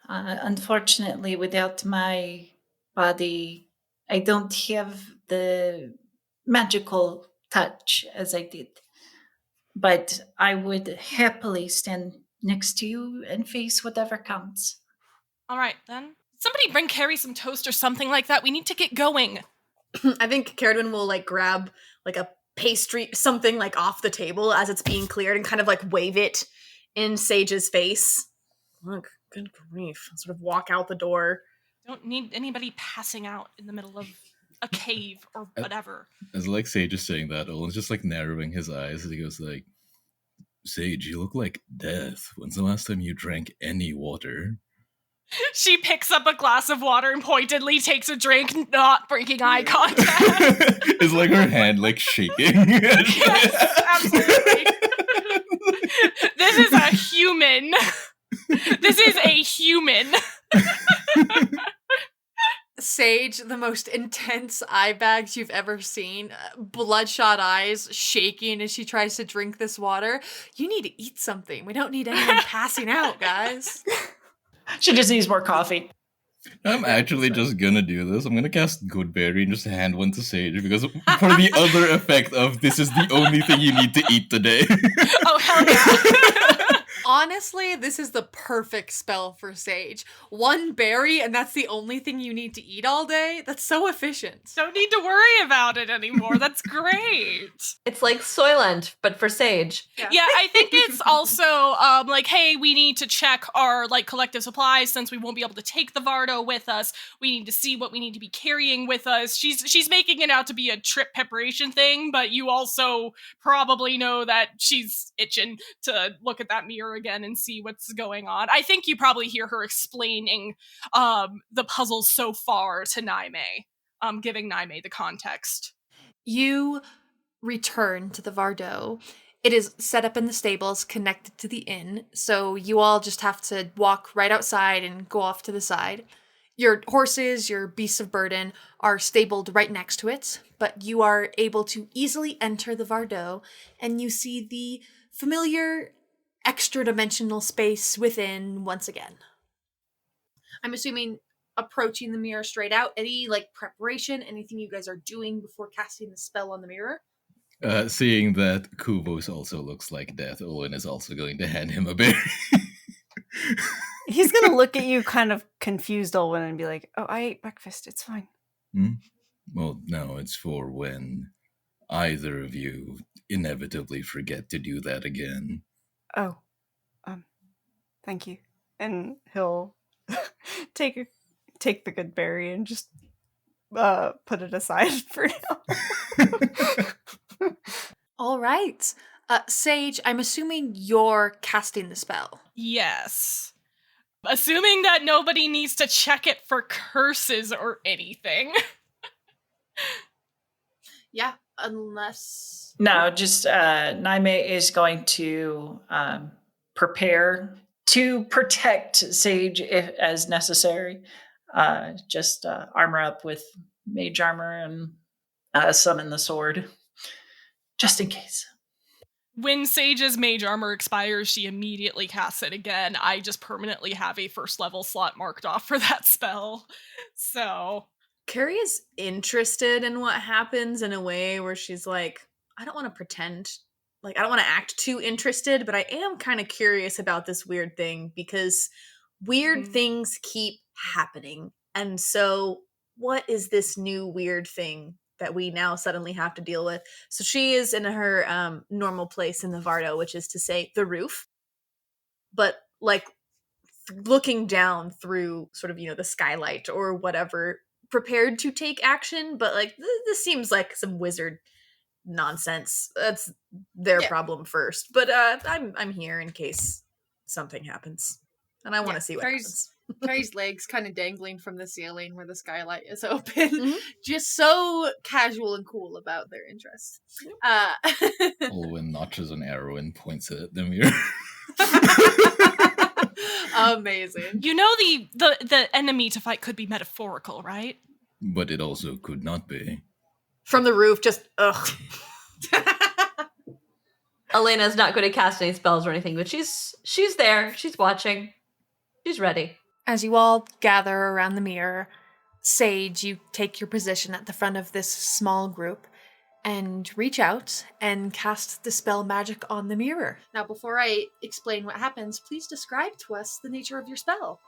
Unfortunately, without my body, I don't have the magical touch as I did. But I would happily stand next to you and face whatever comes. All right, then. Somebody bring Carrie some toast or something like that. We need to get going. I think Caradwin will like grab like a pastry, something like off the table as it's being cleared, and kind of like wave it in Sage's face. Look, good grief! I'll sort of walk out the door. Don't need anybody passing out in the middle of a cave or whatever. As like Sage is saying that, Owen's just like narrowing his eyes as he goes like, Sage, you look like death. When's the last time you drank any water? She picks up a glass of water and pointedly takes a drink, not breaking eye contact. It's like her hand like shaking. Yes, absolutely. This is a human. This is a human. Sage, the most intense eye bags you've ever seen. Bloodshot eyes, shaking as she tries to drink this water. You need to eat something. We don't need anyone passing out, guys. She just needs more coffee. I'm actually just gonna do this. I'm gonna cast Goodberry and just hand one to Sage because for the other effect of this is the only thing you need to eat today. Oh, hell yeah. Honestly, this is the perfect spell for Sage. One berry, and that's the only thing you need to eat all day? That's so efficient. Don't need to worry about it anymore. That's great. It's like Soylent, but for Sage. Yeah, I think it's also like, hey, we need to check our like collective supplies since we won't be able to take the Vardo with us. We need to see what we need to be carrying with us. She's making it out to be a trip preparation thing, but you also probably know that she's itching to look at that mirror again and see what's going on. I think you probably hear her explaining the puzzles so far to Naime, giving Naime the context. You return to the Vardo. It is set up in the stables connected to the inn, so you all just have to walk right outside and go off to the side. Your horses, your beasts of burden, are stabled right next to it, but you are able to easily enter the Vardo, and you see the familiar extra-dimensional space within once again. I'm assuming approaching the mirror straight out, any like preparation, anything you guys are doing before casting the spell on the mirror? Seeing that Kuvos also looks like death, Owen is also going to hand him a berry. He's gonna look at you kind of confused, Olwen, and be like, oh, I ate breakfast, it's fine. Well, no, it's for when either of you inevitably forget to do that again. Oh, thank you. And he'll take the good berry and just put it aside for now. All right. Sage, I'm assuming you're casting the spell. Yes. Assuming that nobody needs to check it for curses or anything. Yeah, unless... No, just Naime is going to prepare to protect Sage if as necessary. Just armor up with mage armor and summon the sword, just in case. When Sage's mage armor expires, she immediately casts it again. I just permanently have a first level slot marked off for that spell. So... Carrie is interested in what happens in a way where she's like, I don't want to pretend, like, I don't want to act too interested, but I am kind of curious about this weird thing because weird things keep happening. And so what is this new weird thing that we now suddenly have to deal with? So she is in her normal place in the Vardo, which is to say the roof, but like looking down through sort of, the skylight or whatever, prepared to take action, but like this seems like some wizard nonsense. That's their problem first. But I'm here in case something happens, and I want to see what happens. Carrie's legs kind of dangling from the ceiling where the skylight is open. Just so casual and cool about their interests. Olwen notches an arrow and points it at the mirror. Amazing. You know the enemy to fight could be metaphorical, right? But it also could not be. From the roof, just ugh. Elena's not good at casting any spells or anything, but she's there. She's watching. She's ready. As you all gather around the mirror, Sage, you take your position at the front of this small group and reach out and cast Dispel Magic on the mirror. Now, before I explain what happens, please describe to us the nature of your spell.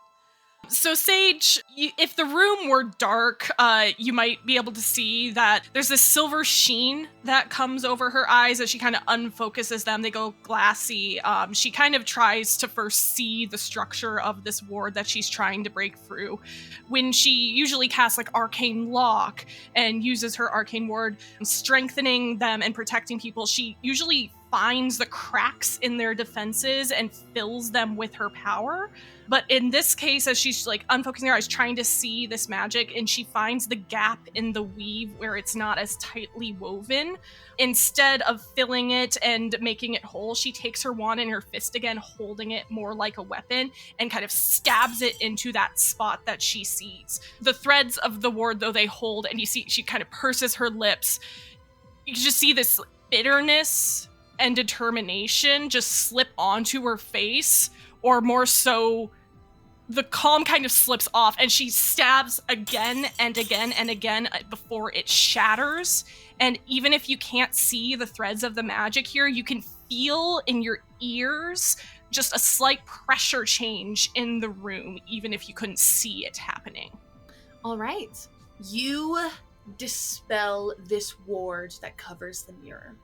So Sage, if the room were dark, you might be able to see that there's this silver sheen that comes over her eyes as she kind of unfocuses them. They go glassy. She kind of tries to first see the structure of this ward that she's trying to break through. When she usually casts like Arcane Lock and uses her Arcane Ward, strengthening them and protecting people, she usually finds the cracks in their defenses and fills them with her power. But in this case, as she's like unfocusing her eyes, trying to see this magic, and she finds the gap in the weave where it's not as tightly woven. Instead of filling it and making it whole, she takes her wand in her fist again, holding it more like a weapon, and kind of stabs it into that spot that she sees. The threads of the ward, though, they hold, and you see she kind of purses her lips. You can just see this bitterness and determination just slip onto her face, or more so, the calm kind of slips off, and she stabs again and again and again before it shatters. And even if you can't see the threads of the magic here, you can feel in your ears just a slight pressure change in the room, even if you couldn't see it happening. All right. You dispel this ward that covers the mirror.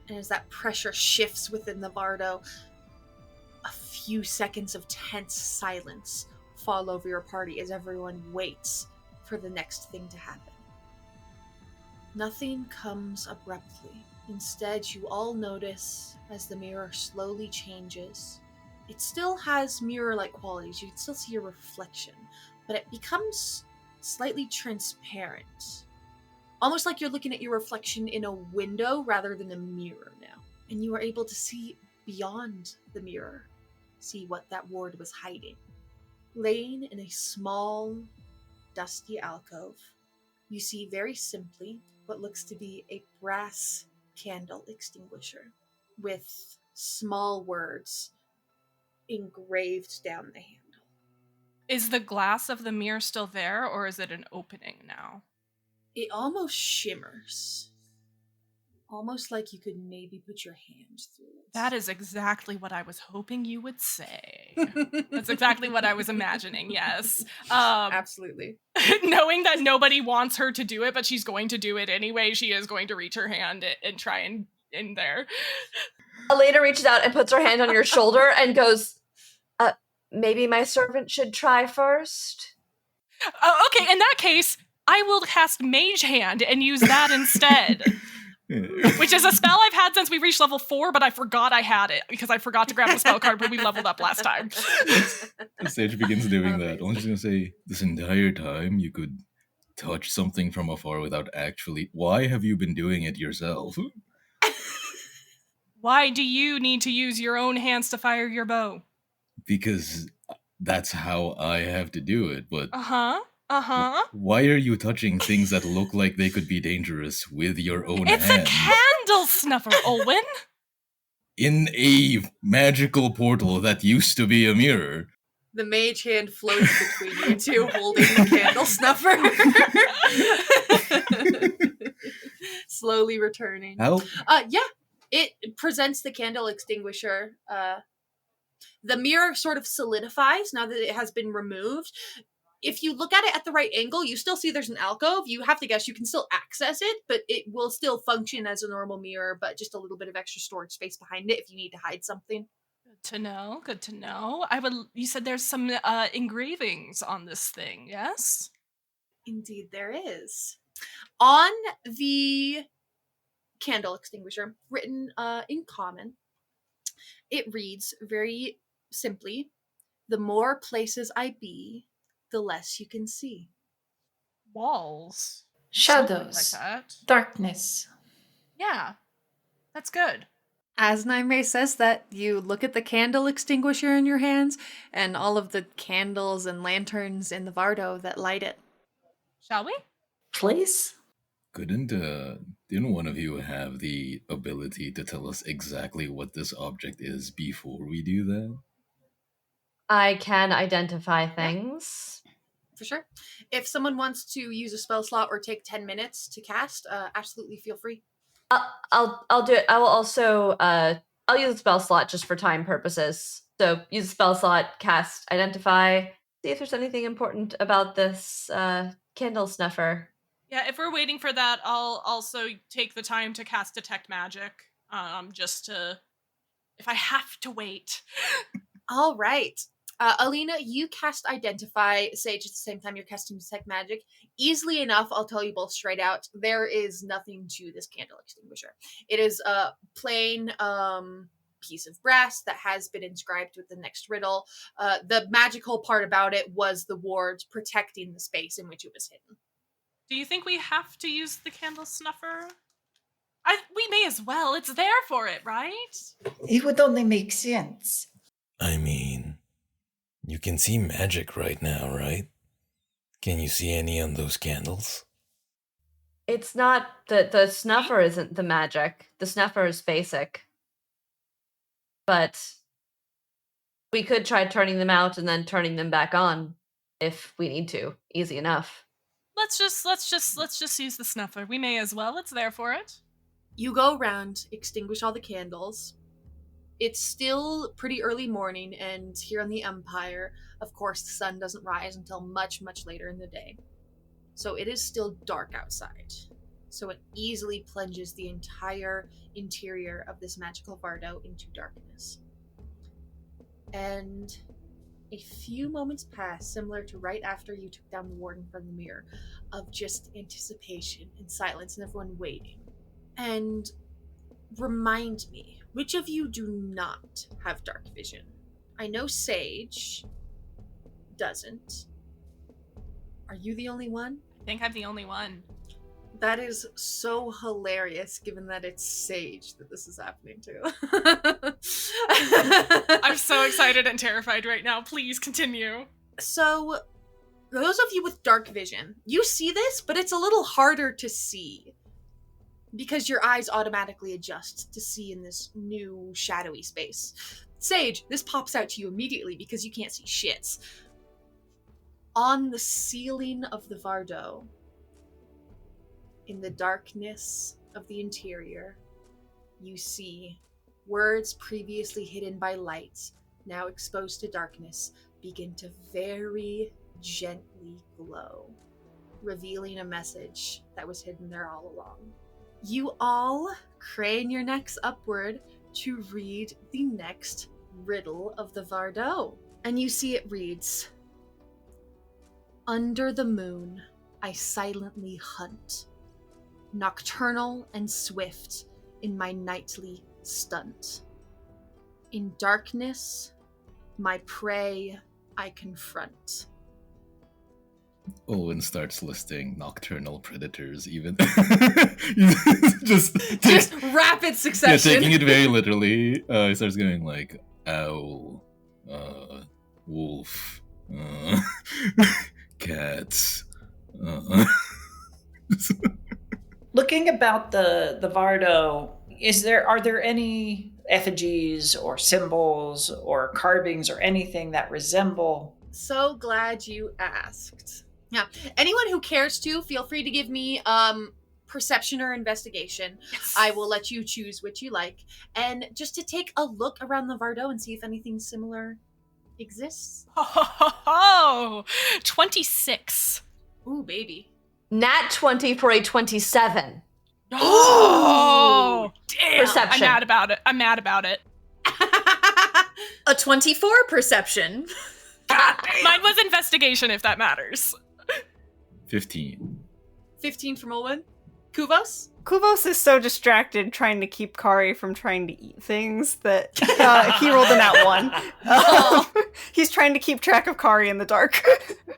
And as that pressure shifts within the Bardo, a few seconds of tense silence fall over your party as everyone waits for the next thing to happen. Nothing comes abruptly. Instead, you all notice as the mirror slowly changes. It still has mirror-like qualities. You can still see your reflection, but it becomes slightly transparent. Almost like you're looking at your reflection in a window rather than a mirror now. And you are able to see beyond the mirror, see what that ward was hiding. Laying in a small, dusty alcove, you see very simply what looks to be a brass candle extinguisher with small words engraved down the handle. Is the glass of the mirror still there, or is it an opening now? It almost shimmers. Almost like you could maybe put your hand through it. That is exactly what I was hoping you would say. That's exactly what I was imagining, yes. Absolutely. Knowing that nobody wants her to do it, but she's going to do it anyway, she is going to reach her hand and try and in there. Elena reaches out and puts her hand on your shoulder and goes, maybe my servant should try first? Okay, in that case, I will cast Mage Hand and use that instead. Which is a spell I've had since we reached level 4, but I forgot I had it because I forgot to grab the spell card when we leveled up last time. Sage begins doing that. I'm just gonna say, this entire time you could touch something from afar without actually... Why have you been doing it yourself? Why do you need to use your own hands to fire your bow? Because that's how I have to do it, but... Why are you touching things that look like they could be dangerous with your own It's hand? a candle snuffer, Olwen! In a magical portal that used to be a mirror. The mage hand floats between you two, holding the candle snuffer. Slowly returning. How? Yeah, it presents the candle extinguisher. The mirror sort of solidifies now that it has been removed. If you look at it at the right angle, you still see there's an alcove. You have to guess you can still access it, but it will still function as a normal mirror, but just a little bit of extra storage space behind it if you need to hide something. Good to know, good to know. You said there's some engravings on this thing, yes? Indeed there is. On the candle extinguisher, written in common, it reads very simply, "The more places I be, the less you can see." Walls. Shadows. Something like that. Darkness. Yeah, that's good. As Naime says that, you look at the candle extinguisher in your hands and all of the candles and lanterns in the Vardo that light it. Shall we? Please? Didn't one of you have the ability to tell us exactly what this object is before we do that? I can identify things. For sure. If someone wants to use a spell slot or take 10 minutes to cast, absolutely feel free. I'll do it. I will also I'll use a spell slot just for time purposes. So use a spell slot, cast identify, see if there's anything important about this candle snuffer. Yeah, if we're waiting for that, I'll also take the time to cast Detect Magic, just to, if I have to wait. All right. Alina, you cast Identify, Sage, at the same time you're casting Detect Magic. Easily enough, I'll tell you both straight out, there is nothing to this candle extinguisher. It is a plain piece of brass that has been inscribed with the next riddle. The magical part about it was the ward protecting the space in which it was hidden. Do you think we have to use the candle snuffer? We may as well. It's there for it, right? It would only make sense. I mean, you can see magic right now, right? Can you see any on those candles? It's not the snuffer isn't the magic. The snuffer is basic. But we could try turning them out and then turning them back on if we need to. Easy enough. Let's just use the snuffer. We may as well. It's there for it. You go around, extinguish all the candles. It's still pretty early morning, and here on the Empire, of course, the sun doesn't rise until much, much later in the day. So it is still dark outside. So it easily plunges the entire interior of this magical Vardo into darkness. And a few moments pass, similar to right after you took down the warden from the mirror, of just anticipation and silence and everyone waiting. And remind me, which of you do not have dark vision? I know Sage doesn't. Are you the only one? I think I'm the only one. That is so hilarious, given that it's Sage that this is happening to. I'm so excited and terrified right now. Please continue. So, those of you with dark vision, you see this, but it's a little harder to see. Because your eyes automatically adjust to see in this new shadowy space. Sage, this pops out to you immediately because you can't see shits. On the ceiling of the Vardo, in the darkness of the interior, you see words previously hidden by light, now exposed to darkness, begin to very gently glow, revealing a message that was hidden there all along. You all crane your necks upward to read the next riddle of the Vardo. And you see it reads, "Under the moon, I silently hunt, nocturnal and swift in my nightly stunt. In darkness, my prey I confront." Owen starts listing nocturnal predators, even. Just rapid succession. Yeah, taking it very literally. He starts going like, owl, wolf, cats. Looking about the Vardo, are there any effigies or symbols or carvings or anything that resemble? So glad you asked. Yeah. Anyone who cares to, feel free to give me perception or investigation. Yes. I will let you choose which you like. And just to take a look around the Vardo and see if anything similar exists. Oh, 26. Ooh, baby. Nat 20 for a 27. Oh, damn. Perception. I'm mad about it. A 24 perception. Mine was investigation, if that matters. 15. 15 from Olwen. Kuvos? Kuvos is so distracted trying to keep Kari from trying to eat things that he rolled a nat 1. He's trying to keep track of Kari in the dark.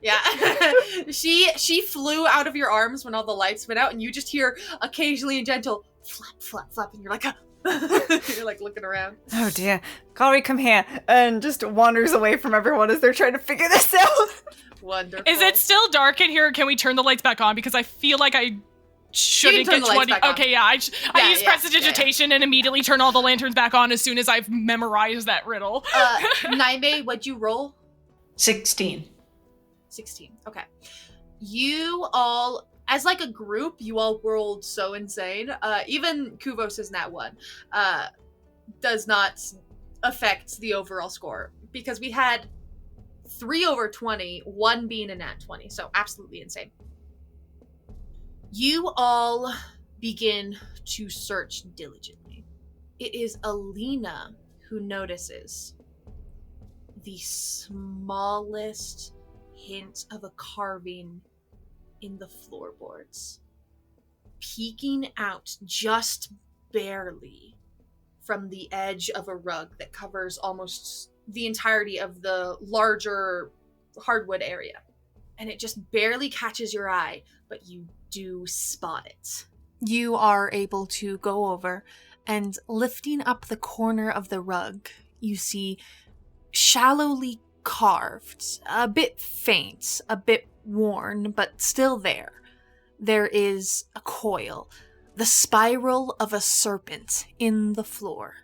Yeah. She flew out of your arms when all the lights went out, and you just hear occasionally a gentle flap, flap, flap, and you're like, You're like looking around. Oh dear. Kari, come here. And just wanders away from everyone as they're trying to figure this out. Wonderful. Is it still dark in here? Or can we turn the lights back on? Because I feel like I shouldn't turn get the lights 20. back on. Okay, yeah. I use prestidigitation and immediately turn all the lanterns back on as soon as I've memorized that riddle. Naime, what'd you roll? 16. 16. Okay. You all, as like a group, you all rolled so insane. Even Kuvos' nat 1 does not affect the overall score because we had 3 over 20, 1 being a nat 20. So absolutely insane. You all begin to search diligently. It is Alina who notices the smallest hint of a carving in the floorboards, peeking out just barely from the edge of a rug that covers almost the entirety of the larger hardwood area. And it just barely catches your eye, but you do spot it. You are able to go over, and lifting up the corner of the rug, you see shallowly carved, a bit faint, a bit worn, but still there. There is a coil, the spiral of a serpent in the floor,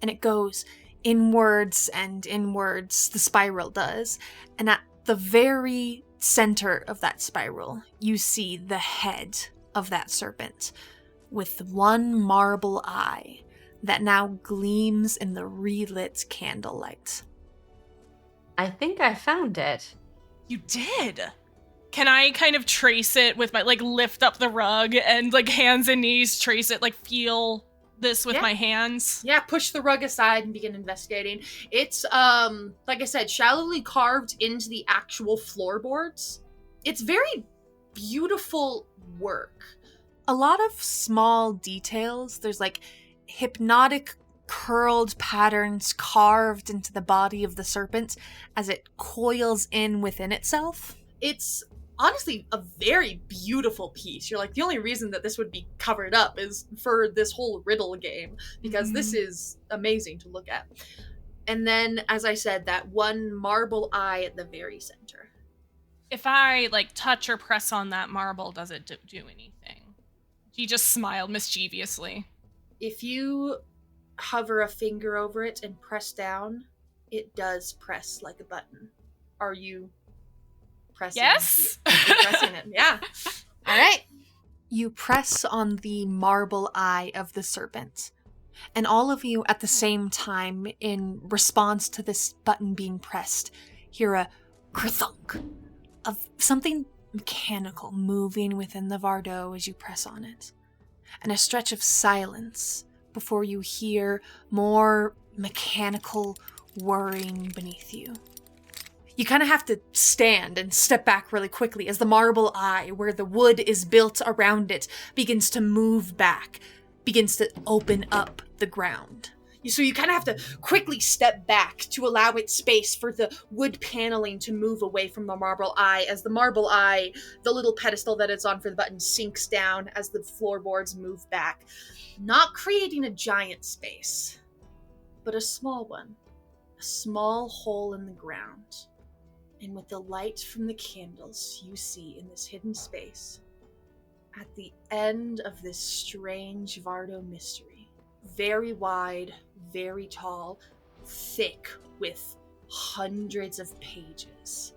and it goes inwards and inwards, the spiral does, and at the very center of that spiral, you see the head of that serpent with one marble eye that now gleams in the relit candlelight. I think I found it. You did? Can I kind of trace it with my, like, lift up the rug and, like, hands and knees, trace it, like, feel this with my hands? Yeah, push the rug aside and begin investigating. It's, like I said, shallowly carved into the actual floorboards. It's very beautiful work. A lot of small details. There's, like, hypnotic curled patterns carved into the body of the serpent as it coils in within itself. It's honestly a very beautiful piece. You're like, the only reason that this would be covered up is for this whole riddle game, because this is amazing to look at. And then, as I said, that one marble eye at the very center. If I, like, touch or press on that marble, does it do anything? She just smiled mischievously. If you hover a finger over it and press down, it does press like a button. Are you pressing? Yes? You're pressing it. Yeah. All right. You press on the marble eye of the serpent, and all of you at the same time, in response to this button being pressed, hear a kerthunk of something mechanical moving within the Vardo as you press on it, and a stretch of silence before you hear more mechanical whirring beneath you. You kind of have to stand and step back really quickly as the marble eye, where the wood is built around it, begins to move back, begins to open up the ground. So you kind of have to quickly step back to allow it space for the wood paneling to move away from the marble eye, as the marble eye, the little pedestal that it's on for the button, sinks down as the floorboards move back. Not creating a giant space, but a small one. A small hole in the ground. And with the light from the candles, you see in this hidden space, at the end of this strange Vardo mystery, very wide, very tall, thick with hundreds of pages,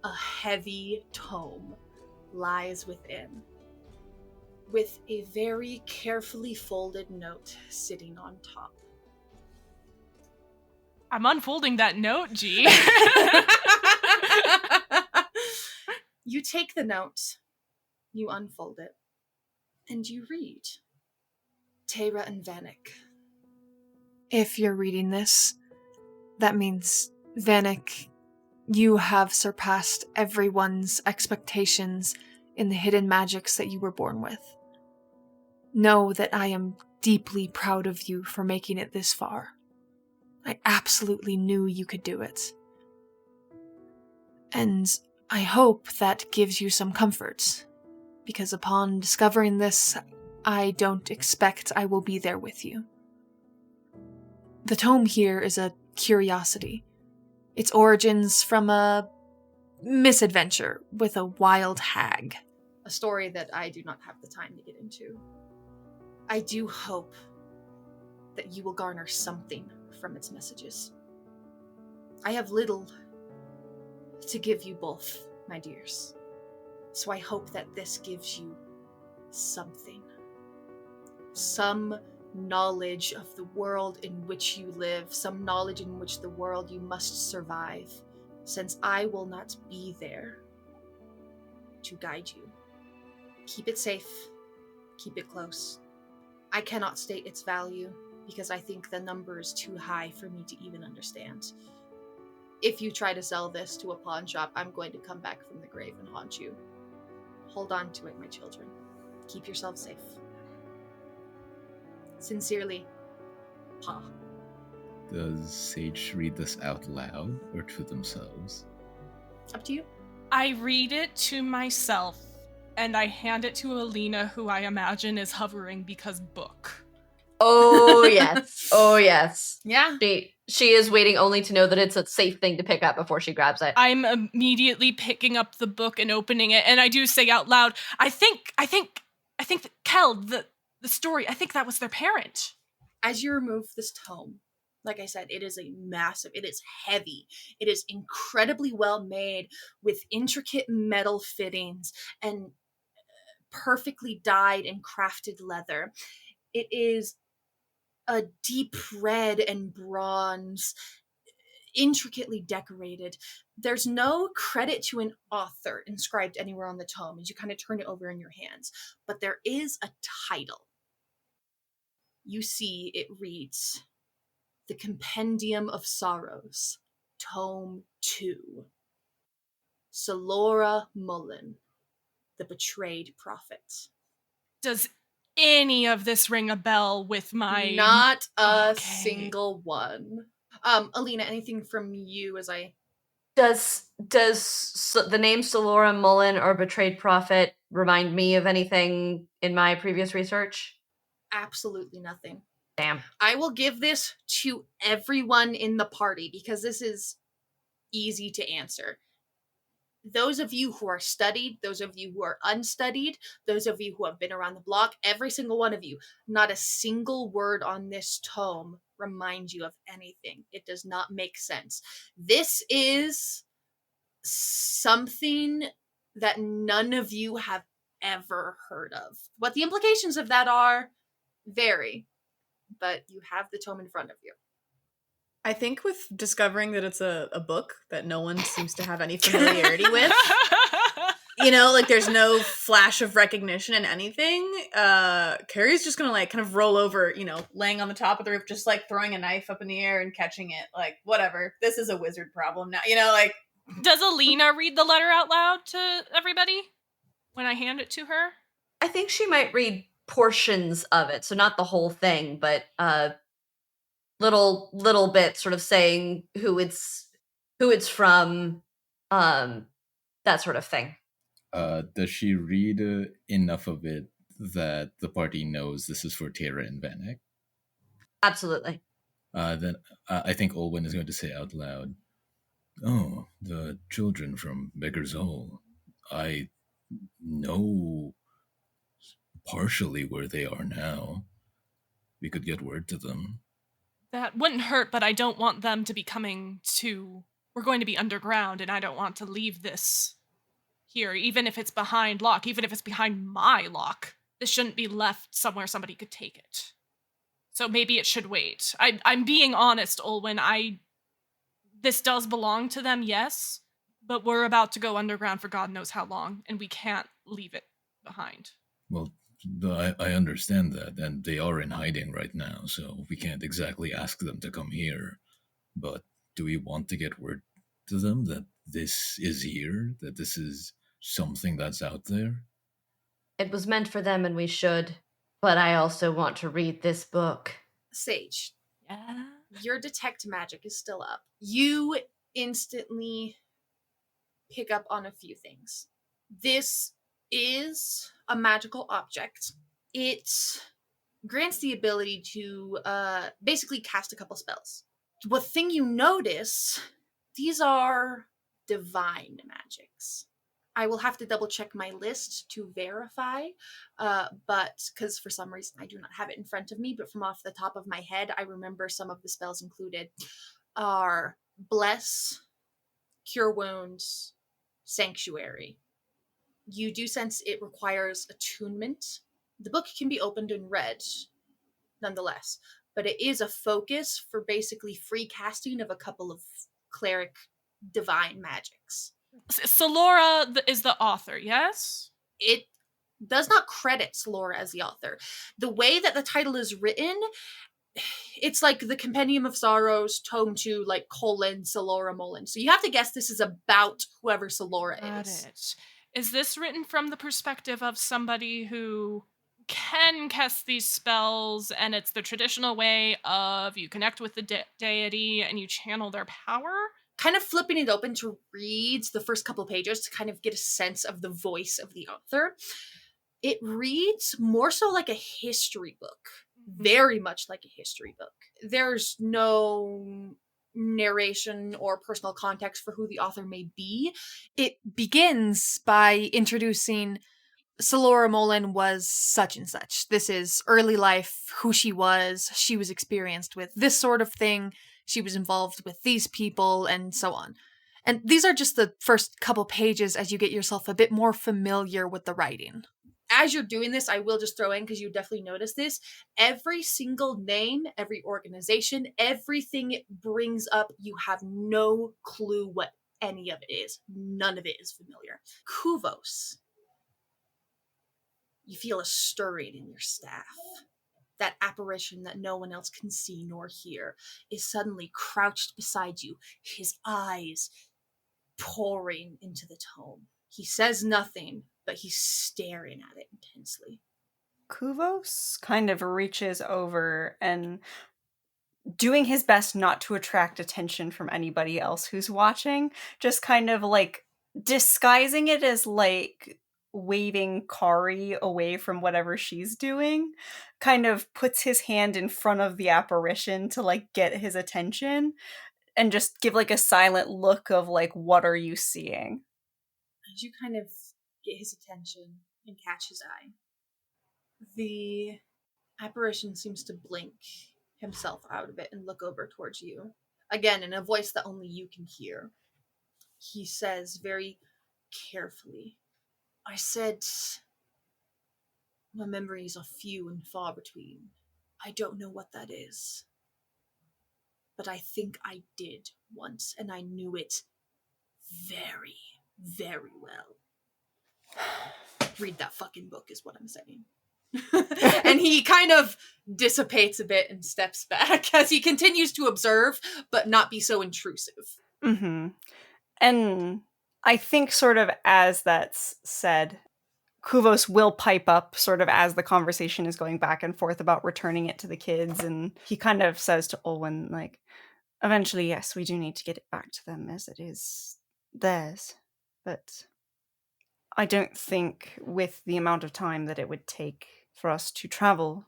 a heavy tome lies within, with a very carefully folded note sitting on top. I'm unfolding that note, G. You take the note, you unfold it, and you read. Teyra and Vanek. If you're reading this, that means, Vanek, you have surpassed everyone's expectations in the hidden magics that you were born with. Know that I am deeply proud of you for making it this far. I absolutely knew you could do it. And I hope that gives you some comfort, because upon discovering this, I don't expect I will be there with you. The tome here is a curiosity. Its origins from a misadventure with a wild hag. A story that I do not have the time to get into. I do hope that you will garner something from its messages. I have little to give you both, my dears. So I hope that this gives you something. Some knowledge of the world in which you live, some knowledge in which the world you must survive, since I will not be there to guide you. Keep it safe. Keep it close. I cannot state its value because I think the number is too high for me to even understand. If you try to sell this to a pawn shop, I'm going to come back from the grave and haunt you. Hold on to it, my children. Keep yourselves safe. Sincerely, Pa. Does Sage read this out loud or to themselves? Up to you. I read it to myself, and I hand it to Alina, who I imagine is hovering because book. Oh, yes. Oh, yes. Yeah. She is waiting only to know that it's a safe thing to pick up before she grabs it. I'm immediately picking up the book and opening it, and I do say out loud, I think that Kel, the story, I think that was their parent. As you remove this tome, like I said, it is it is heavy. It is incredibly well made with intricate metal fittings and perfectly dyed and crafted leather. It is a deep red and bronze, intricately decorated. There's no credit to an author inscribed anywhere on the tome as you kind of turn it over in your hands, but there is a title. You see it reads, The Compendium of Sorrows, Tome 2. Solora Mullen, the Betrayed Prophet. Does any of this ring a bell with my... Not a single one. Alina, anything from you as I... Does the name Solora Mullen or Betrayed Prophet remind me of anything in my previous research? Absolutely nothing. Damn. I will give this to everyone in the party because this is easy to answer. Those of you who are studied, those of you who are unstudied, those of you who have been around the block, every single one of you, not a single word on this tome reminds you of anything. It does not make sense. This is something that none of you have ever heard of. What the implications of that are vary, but you have the tome in front of you. I think with discovering that it's a book that no one seems to have any familiarity with, like there's no flash of recognition in anything, Carrie's just gonna like kind of roll over, laying on the top of the roof, just like throwing a knife up in the air and catching it, like, whatever, this is a wizard problem now, like. Does Alina read the letter out loud to everybody when I hand it to her? I think she might read portions of it, so not the whole thing, but little bits sort of saying who it's from, that sort of thing. Does she read enough of it that the party knows this is for Tara and Vanek? Absolutely. Then I think Olwen is going to say out loud, "Oh, the children from Beggar's Hole. I know partially where they are now. We could get word to them." That wouldn't hurt, but I don't want them to be coming to... We're going to be underground, and I don't want to leave this here, even if it's behind lock, even if it's behind my lock. This shouldn't be left somewhere somebody could take it. So maybe it should wait. I'm being honest, Olwen. This does belong to them, yes, but we're about to go underground for God knows how long, and we can't leave it behind. Well, I understand that, and they are in hiding right now, so we can't exactly ask them to come here. But do we want to get word to them that this is here, that this is something that's out there? It was meant for them and we should, but I also want to read this book. Sage. Yeah? Your detect magic is still up. You instantly pick up on a few things. This is a magical object. It grants the ability to basically cast a couple spells. What thing you notice, these are divine magics. I will have to double check my list to verify, but because for some reason I do not have it in front of me, but from off the top of my head, I remember some of the spells included are Bless, Cure Wounds, Sanctuary. You do sense it requires attunement. The book can be opened and read, nonetheless, but it is a focus for basically free casting of a couple of cleric divine magics. Solora is the author, yes? It does not credit Solora as the author. The way that the title is written, it's like the Compendium of Sorrows, Tome 2, like colon Solora Mullen. So you have to guess this is about whoever Solora Got is. it. Is this written from the perspective of somebody who can cast these spells, and it's the traditional way of you connect with the deity and you channel their power? Kind of flipping it open to read the first couple pages to kind of get a sense of the voice of the author. It reads more so like a history book, very much like a history book. There's no narration or personal context for who the author may be. It begins by introducing Solora Mullen was such and such. This is early life, who she was experienced with this sort of thing, she was involved with these people, and so on. And these are just the first couple pages as you get yourself a bit more familiar with the writing. As you're doing this, I will just throw in, because you definitely notice this, every single name, every organization, everything it brings up, you have no clue what any of it is. None of it is familiar. Kuvos. You feel a stirring in your staff. That apparition that no one else can see nor hear is suddenly crouched beside you, his eyes pouring into the tome. He says nothing, but he's staring at it intensely. Kuvos kind of reaches over and, doing his best not to attract attention from anybody else who's watching, just kind of like disguising it as like waving Kari away from whatever she's doing, kind of puts his hand in front of the apparition to like get his attention and just give like a silent look of like, what are you seeing? As you kind of get his attention and catch his eye, the apparition seems to blink himself out of it and look over towards you. Again, in a voice that only you can hear. He says very carefully, I said my memories are few and far between. I don't know what that is. But I think I did once, and I knew it very, very well. Read that fucking book is what I'm saying. And he kind of dissipates a bit and steps back as he continues to observe, but not be so intrusive. Mm-hmm. And I think sort of as that's said, Kuvos will pipe up sort of as the conversation is going back and forth about returning it to the kids, and he kind of says to Olwen, like, eventually, yes, we do need to get it back to them as it is theirs, but I don't think with the amount of time that it would take for us to travel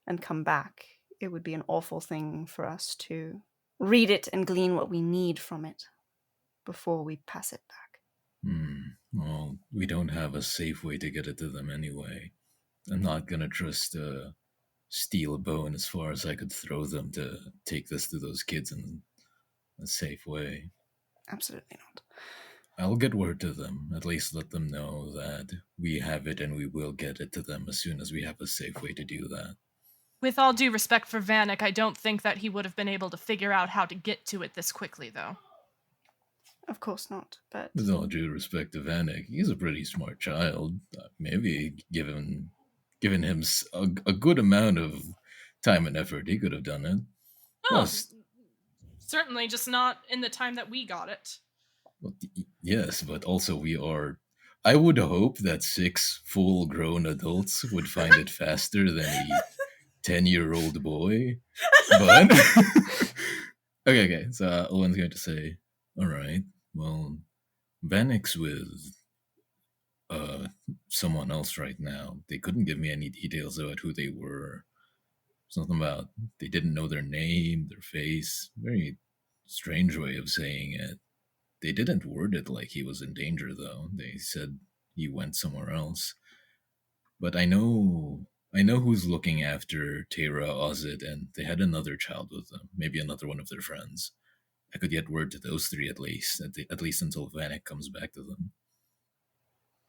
and come back, it would be an awful thing for us to read it and glean what we need from it before we pass it back. Well, we don't have a safe way to get it to them anyway. I'm not gonna trust steel a bone as far as I could throw them to take this to those kids in a safe way. Absolutely not. I'll get word to them, at least let them know that we have it and we will get it to them as soon as we have a safe way to do that. With all due respect for Vanek, I don't think that he would have been able to figure out how to get to it this quickly, though. Of course not, but... With all due respect to Vanek, he's a pretty smart child. Maybe given him a good amount of time and effort, he could have done it. Plus, certainly, just not in the time that we got it. Well, yes, but also I would hope that 6 full-grown adults would find it faster than a 10-year-old boy. But okay. So Owen's going to say, "All right, well, Vanek's with someone else right now. They couldn't give me any details about who they were. Something about they didn't know their name, their face. Very strange way of saying it. They didn't word it like he was in danger, though. They said he went somewhere else. But I know who's looking after Tara, Ozit, and they had another child with them. Maybe another one of their friends. I could get word to those three at least, at least until Vanek comes back to them.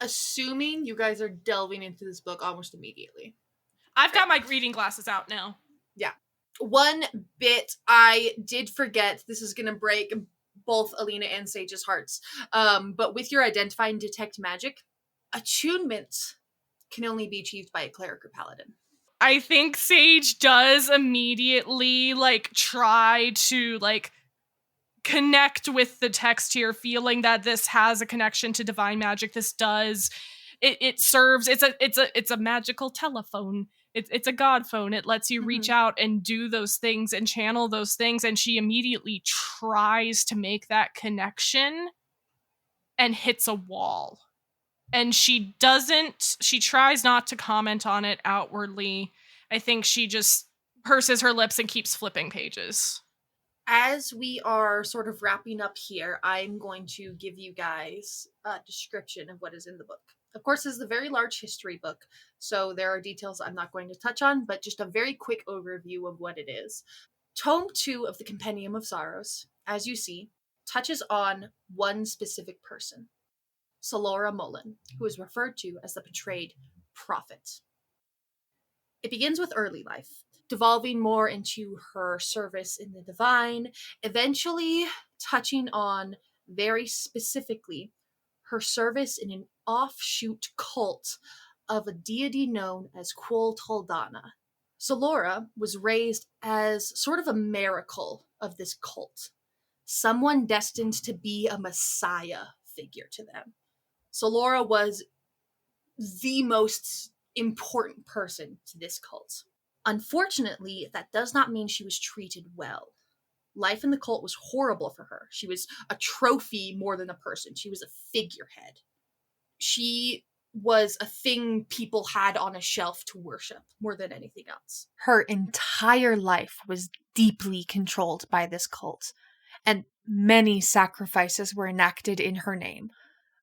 Assuming you guys are delving into this book almost immediately. I've got my reading glasses out now. Yeah. One bit I did forget, this is going to break both Alina and Sage's hearts. But with your identify and detect magic, attunement can only be achieved by a cleric or paladin. I think Sage does immediately try to connect with the text here, feeling that this has a connection to divine magic. This does. It serves. It's a magical telephone. It's a god phone. It lets you reach out and do those things and channel those things. And she immediately tries to make that connection and hits a wall. And she tries not to comment on it outwardly. I think she just purses her lips and keeps flipping pages. As we are sort of wrapping up here, I'm going to give you guys a description of what is in the book. Of course, this is a very large history book, so there are details I'm not going to touch on, but just a very quick overview of what it is. Tome 2 of the Compendium of Sorrows, as you see, touches on one specific person, Solora Mullen, who is referred to as the betrayed prophet. It begins with early life, devolving more into her service in the divine, eventually touching on very specifically her service in an offshoot cult of a deity known as Quol Toldana. Solora was raised as sort of a miracle of this cult, someone destined to be a messiah figure to them. Solora was the most important person to this cult. Unfortunately, that does not mean she was treated well. Life in the cult was horrible for her. She was a trophy more than a person. She was a figurehead. She was a thing people had on a shelf to worship more than anything else. Her entire life was deeply controlled by this cult, and many sacrifices were enacted in her name,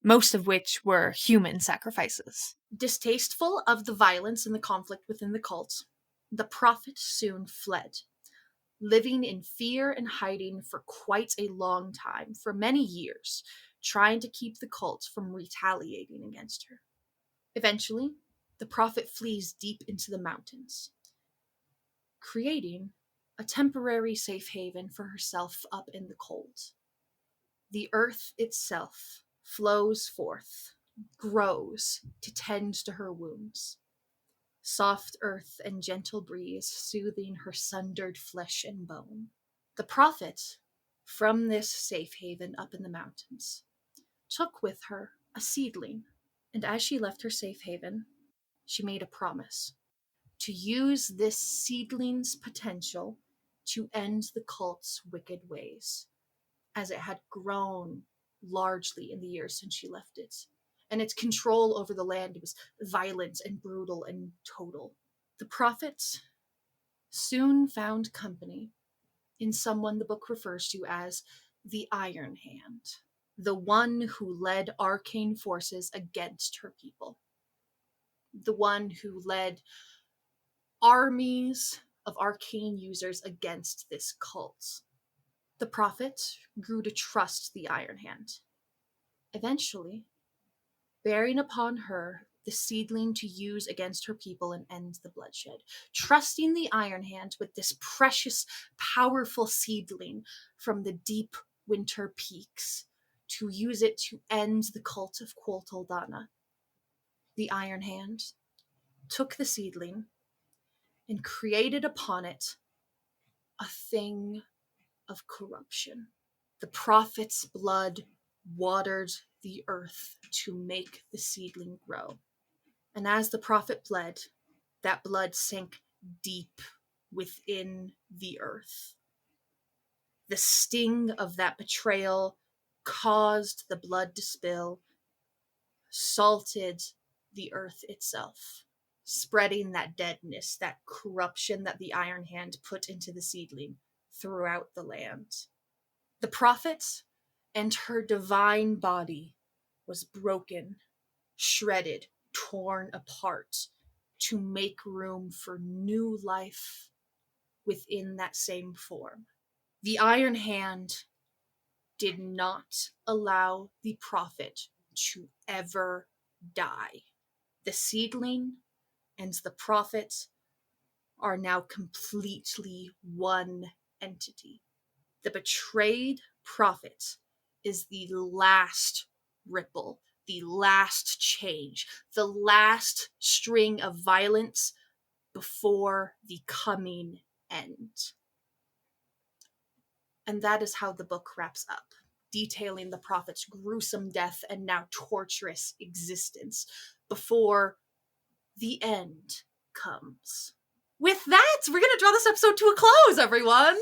most of which were human sacrifices. Distasteful of the violence and the conflict within the cult, the prophet soon fled, living in fear and hiding for quite a long time, for many years, trying to keep the cult from retaliating against her. Eventually, the prophet flees deep into the mountains, creating a temporary safe haven for herself up in the cold. The earth itself flows forth, grows to tend to her wounds. Soft earth and gentle breeze soothing her sundered flesh and bone. The prophet, from this safe haven up in the mountains, took with her a seedling, and as she left her safe haven, she made a promise to use this seedling's potential to end the cult's wicked ways, as it had grown largely in the years since she left it. And its control over the land was violent and brutal and total. The prophet soon found company in someone the book refers to as the Iron Hand, the one who led arcane forces against her people, the one who led armies of arcane users against this cult. The prophet grew to trust the Iron Hand, eventually bearing upon her the seedling to use against her people and end the bloodshed, trusting the Iron Hand with this precious, powerful seedling from the deep winter peaks to use it to end the cult of Quol Toldana. The Iron Hand took the seedling and created upon it a thing of corruption. The prophet's blood watered the earth to make the seedling grow. And as the prophet bled, that blood sank deep within the earth. The sting of that betrayal caused the blood to spill, salted the earth itself. spreading that deadness, that corruption that the Iron Hand put into the seedling throughout the land. The prophet and her divine body was broken, shredded, torn apart to make room for new life within that same form. The Iron Hand did not allow the prophet to ever die. The seedling and the prophet are now completely one entity. The betrayed prophet is the last ripple, the last change, the last string of violence before the coming end. And that is how the book wraps up, detailing the prophet's gruesome death and now torturous existence before the end comes. With that, we're going to draw this episode to a close, everyone.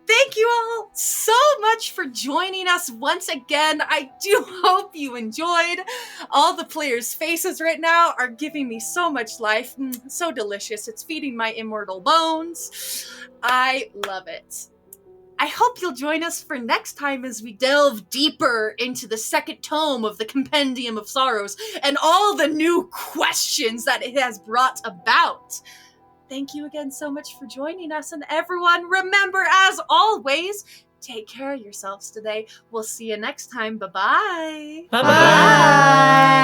Thank you all so much for joining us once again. I do hope you enjoyed. All the players' faces right now are giving me so much life. So delicious. It's feeding my immortal bones. I love it. I hope you'll join us for next time as we delve deeper into the second tome of the Compendium of Sorrows and all the new questions that it has brought about. Thank you again so much for joining us, and everyone, remember, as always, take care of yourselves today. We'll see you next time. Bye-bye. Bye-bye. Bye.